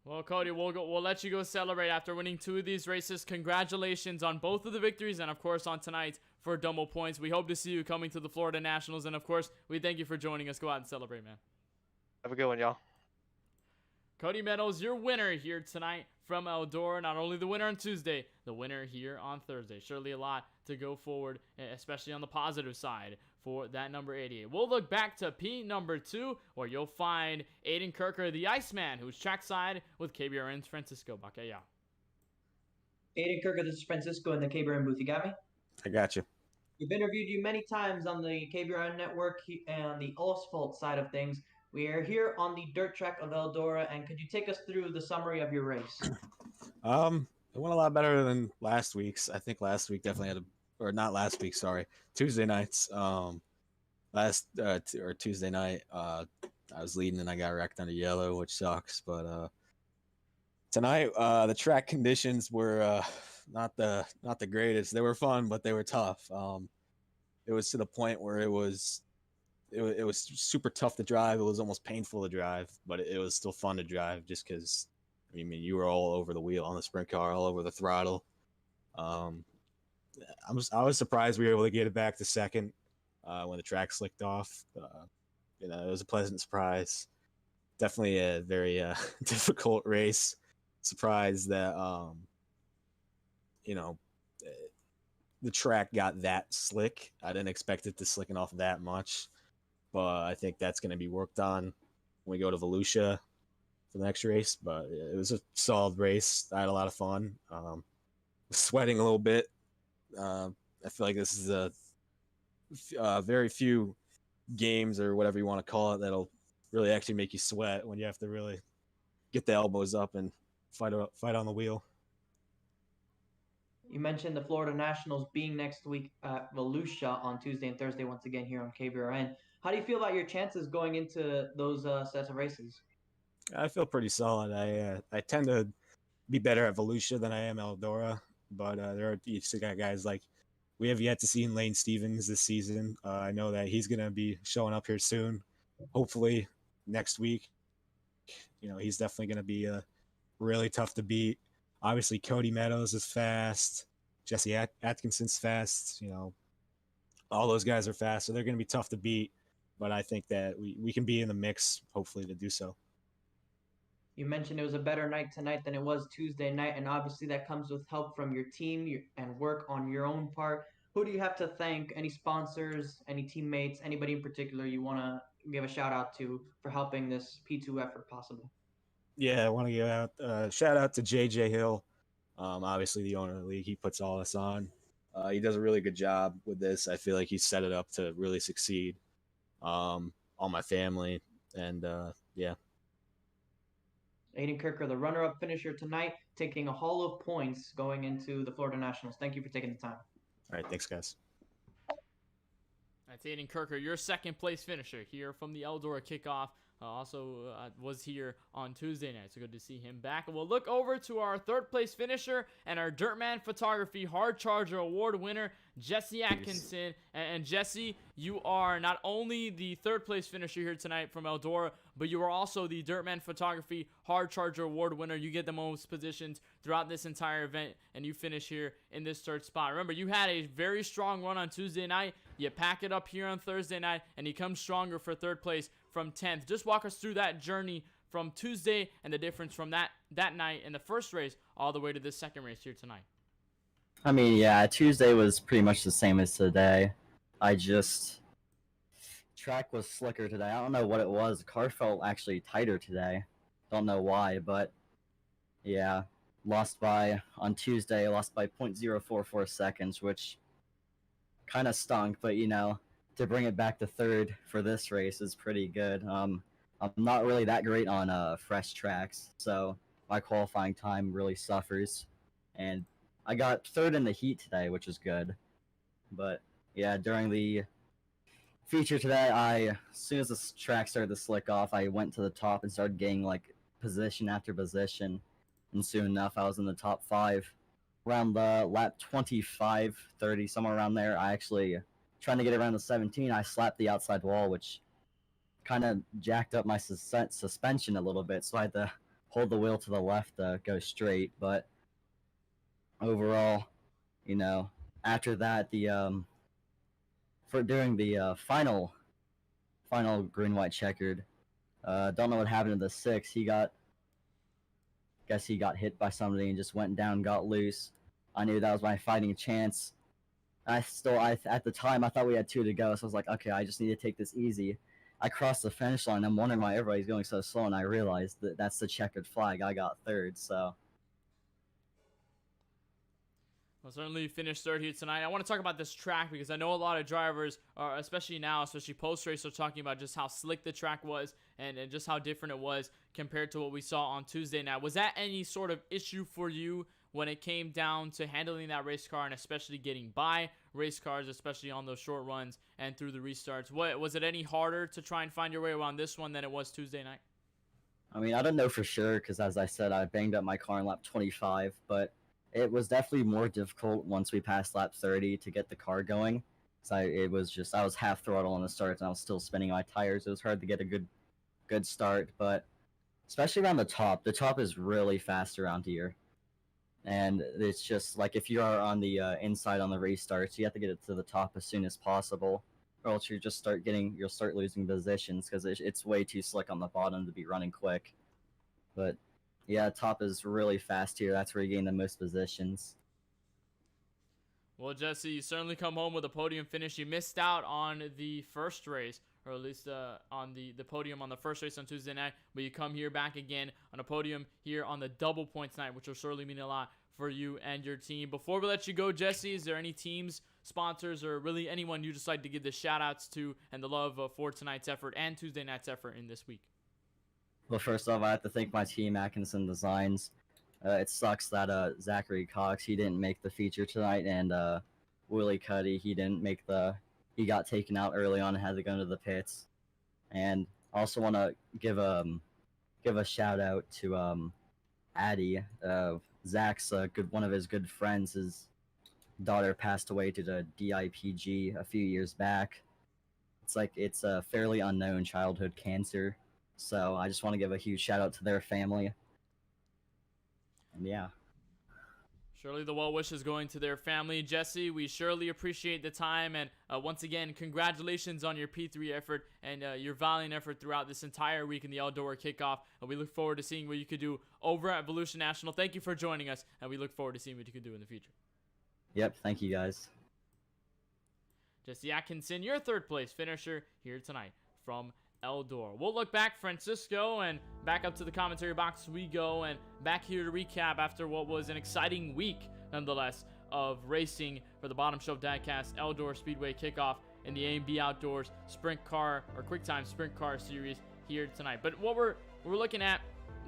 Well, Cody, we'll let you go celebrate after winning 2 of these races. Congratulations on both of the victories and, of course, on tonight for double points. We hope to see you coming to the Florida Nationals. And, of course, we thank you for joining us. Go out and celebrate, man. Have a good one, y'all. Cody Meadows, your winner here tonight from Eldora. Not only the winner on Tuesday, the winner here on Thursday. Surely a lot to go forward, especially on the positive side for that number 88. We'll look back to P number 2, where you'll find Aiden Kirker, the Iceman, who's trackside with KBRN's Francisco Bacaya. Aiden Kirker, this is Francisco in the KBRN booth. You got me? I got you. We've interviewed you many times on the KBRN network and the asphalt side of things. We are here on the dirt track of Eldora, and could you take us through the summary of your race? It went a lot better than last week's. I think last week definitely had or not last week, sorry, Tuesday nights. last or Tuesday night. I was leading and I got wrecked on a yellow, which sucks. But tonight, the track conditions were not the greatest. They were fun, but they were tough. It was to the point where it was super tough to drive. It was almost painful to drive, but it was still fun to drive just because, I mean, you were all over the wheel on the sprint car, all over the throttle. I was surprised we were able to get it back to second when the track slicked off. It was a pleasant surprise. Definitely a very difficult race. Surprised that the track got that slick. I didn't expect it to slicken off that much, but I think that's going to be worked on when we go to Volusia for the next race. But it was a solid race. I had a lot of fun. Sweating a little bit. I feel like this is a very few games or whatever you want to call it that'll really actually make you sweat when you have to really get the elbows up and fight on the wheel. You mentioned the Florida Nationals being next week at Volusia on Tuesday and Thursday once again here on KBRN. How do you feel about your chances going into those sets of races? I feel pretty solid. I tend to be better at Volusia than I am Eldora, but there are guys like we have yet to see Lane Stevens this season. I know that he's going to be showing up here soon, hopefully next week. He's definitely going to be really tough to beat. Obviously, Cody Meadows is fast. Jesse Atkinson's fast. All those guys are fast, so they're going to be tough to beat. But I think that we can be in the mix, hopefully, to do so. You mentioned it was a better night tonight than it was Tuesday night, and obviously that comes with help from your team and work on your own part. Who do you have to thank? Any sponsors, any teammates, anybody in particular you want to give a shout out to for helping this P2 effort possible? Yeah, I want to give out shout out to JJ Hill, obviously the owner of the league. He puts all this on. He does a really good job with this. I feel like he set it up to really succeed. All my family, and yeah. Aiden Kirker, the runner-up finisher tonight, taking a haul of points going into the Florida Nationals. Thank you for taking the time. All right, thanks, guys. That's Aiden Kirker, your second place finisher here from the Eldora Kickoff. Also was here on Tuesday night, so good to see him back. And we'll look over to our third place finisher and our Dirtman Photography Hard Charger Award winner, Jesse Atkinson. And Jesse, you are not only the third place finisher here tonight from Eldora, but you are also the Dirtman Photography Hard Charger Award winner. You get the most positions throughout this entire event, and you finish here in this third spot. Remember, you had a very strong run on Tuesday night. You pack it up here on Thursday night, and you come stronger for third place from 10th. Just walk us through that journey from Tuesday and the difference from that night in the first race all the way to this second race here tonight. I mean, yeah, Tuesday was pretty much the same as today. Track was slicker today. I don't know what it was. The car felt actually tighter today. Don't know why, but yeah, on Tuesday, lost by 0.044 seconds, which kind of stunk, but to bring it back to third for this race is pretty good. I'm not really that great on fresh tracks, so my qualifying time really suffers. And I got third in the heat today, which is good. But yeah, during the feature today, as soon as the track started to slick off, I went to the top and started getting position after position. And soon enough, I was in the top 5. Around the lap 25, 30, somewhere around there, I actually, trying to get around the 17, I slapped the outside wall, which kind of jacked up my suspension a little bit, so I had to hold the wheel to the left to go straight. But overall, after that, during the final green-white checkered, don't know what happened to the 6. Guess he got hit by somebody and just went down, got loose. I knew that was my fighting chance. At the time, I thought we had 2 to go, so I was like, okay, I just need to take this easy. I crossed the finish line. I'm wondering why everybody's going so slow, and I realized that that's the checkered flag. I got third, so. Well, certainly finished third here tonight. I want to talk about this track because I know a lot of drivers, especially now, especially post-race, are talking about just how slick the track was and just how different it was compared to what we saw on Tuesday night. Was that any sort of issue for you when it came down to handling that race car and especially getting by race cars, especially on those short runs and through the restarts? What was it any harder to try and find your way around this one than it was Tuesday night? I mean, I don't know for sure because, as I said, I banged up my car in lap 25, but it was definitely more difficult once we passed lap 30 to get the car going. So I was half throttle on the start and I was still spinning my tires. It was hard to get a good start, but especially around the top. The top is really fast around here. And it's just like if you are on the inside on the restarts, you have to get it to the top as soon as possible, or else you'll start losing positions because it's way too slick on the bottom to be running quick. But yeah, top is really fast here. That's where you gain the most positions. Well, Jesse, you certainly come home with a podium finish. You missed out on the first race, or at least on the podium on the first race on Tuesday night, but you come here back again on a podium here on the double points night, which will surely mean a lot for you and your team. Before we let you go, Jesse, is there any teams, sponsors, or really anyone you just like to give the shout-outs to and the love for tonight's effort and Tuesday night's effort in this week? Well, first off, I have to thank my team, Atkinson Designs. It sucks that Zachary Cox, he didn't make the feature tonight, and Willie Cuddy, he got taken out early on and had to go into the pits. And I also want to give a shout out to Addie, Zach's one of his good friends. His daughter passed away to the DIPG a few years back. It's a fairly unknown childhood cancer, so I just want to give a huge shout out to their family. And yeah. Surely the well wishes going to their family. Jesse, we surely appreciate the time, and once again, congratulations on your P3 effort and your valiant effort throughout this entire week in the Eldora Kickoff. And we look forward to seeing what you could do over at Volusia National. Thank you for joining us, and we look forward to seeing what you could do in the future. Yep, thank you guys. Jesse Atkinson, your third place finisher here tonight from Eldora. We'll look back, Francisco, and back up to the commentary box we go, and back here to recap after what was an exciting week, nonetheless, of racing for the Bottom Shelf Diecast Eldora Speedway Kickoff in the A&B Outdoors Sprint Car or QuickTime Sprint Car Series here tonight. But what we're looking at,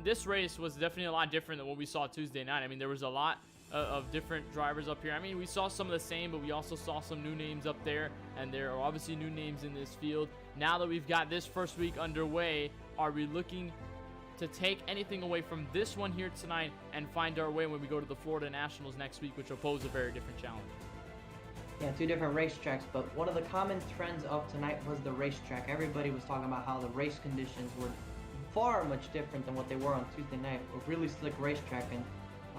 this race was definitely a lot different than what we saw Tuesday night. I mean, there was a lot of different drivers up here. I mean, we saw some of the same, but we also saw some new names up there, and there are obviously new names in this field. Now that we've got this first week underway, are we looking to take anything away from this one here tonight and find our way when we go to the Florida Nationals next week, which will pose a very different challenge? Yeah, two different racetracks, but one of the common trends of tonight was the racetrack. Everybody was talking about how the race conditions were far much different than what they were on Tuesday night. A really slick racetrack, and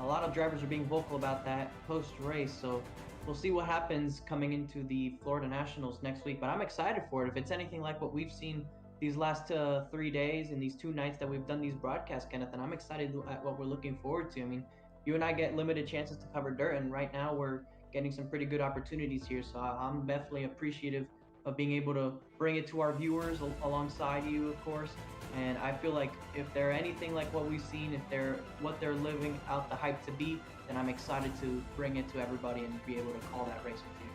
a lot of drivers are being vocal about that post-race, so we'll see what happens coming into the Florida Nationals next week, but I'm excited for it. If it's anything like what we've seen these last 3 days and these 2 nights that we've done these broadcasts, Kenneth, and I'm excited at what we're looking forward to. I mean, you and I get limited chances to cover dirt, and right now we're getting some pretty good opportunities here, so I'm definitely appreciative of being able to bring it to our viewers alongside you, of course. And I feel like if they're anything like what we've seen, if they're what they're living out the hype to be, then I'm excited to bring it to everybody and be able to call that race with you.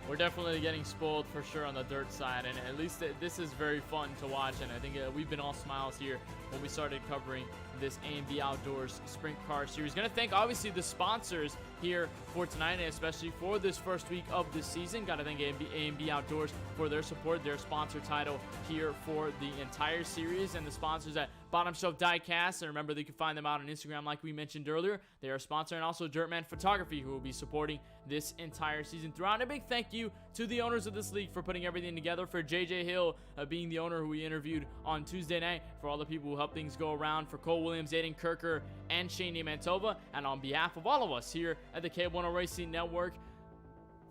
We're definitely getting spoiled for sure on the dirt side, and at least this is very fun to watch, and I think we've been all smiles here when we started covering this A&B Outdoors Sprint Car Series. Going to thank, obviously, the sponsors here for tonight, and especially for this first week of the season. Got to thank A&B Outdoors for their support, their sponsor title here for the entire series, and the sponsors at Bottom Shelf Diecast. And remember, you can find them out on Instagram like we mentioned earlier. They are a sponsor, and also Dirtman Photography, who will be supporting this entire season throughout. And a big thank you to the owners of this league for putting everything together, for JJ Hill being the owner who we interviewed on Tuesday night, for all the people who helped things go around, for Cole Williams, Aiden Kirker, and Shane Mantova, and on behalf of all of us here at the KBueno Racing Network,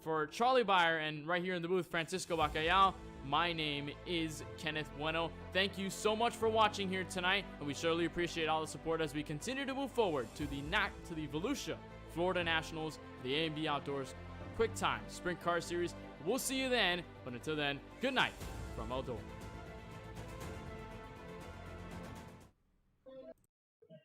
for Charlie Baier and right here in the booth, Francisco Bacallao, my name is Kenneth Bueno. Thank you so much for watching here tonight, and we surely appreciate all the support as we continue to move forward to the Volusia Florida Nationals, the A&B Outdoors QuickTime Sprint Car Series. We'll see you then, but until then, good night from Eldora.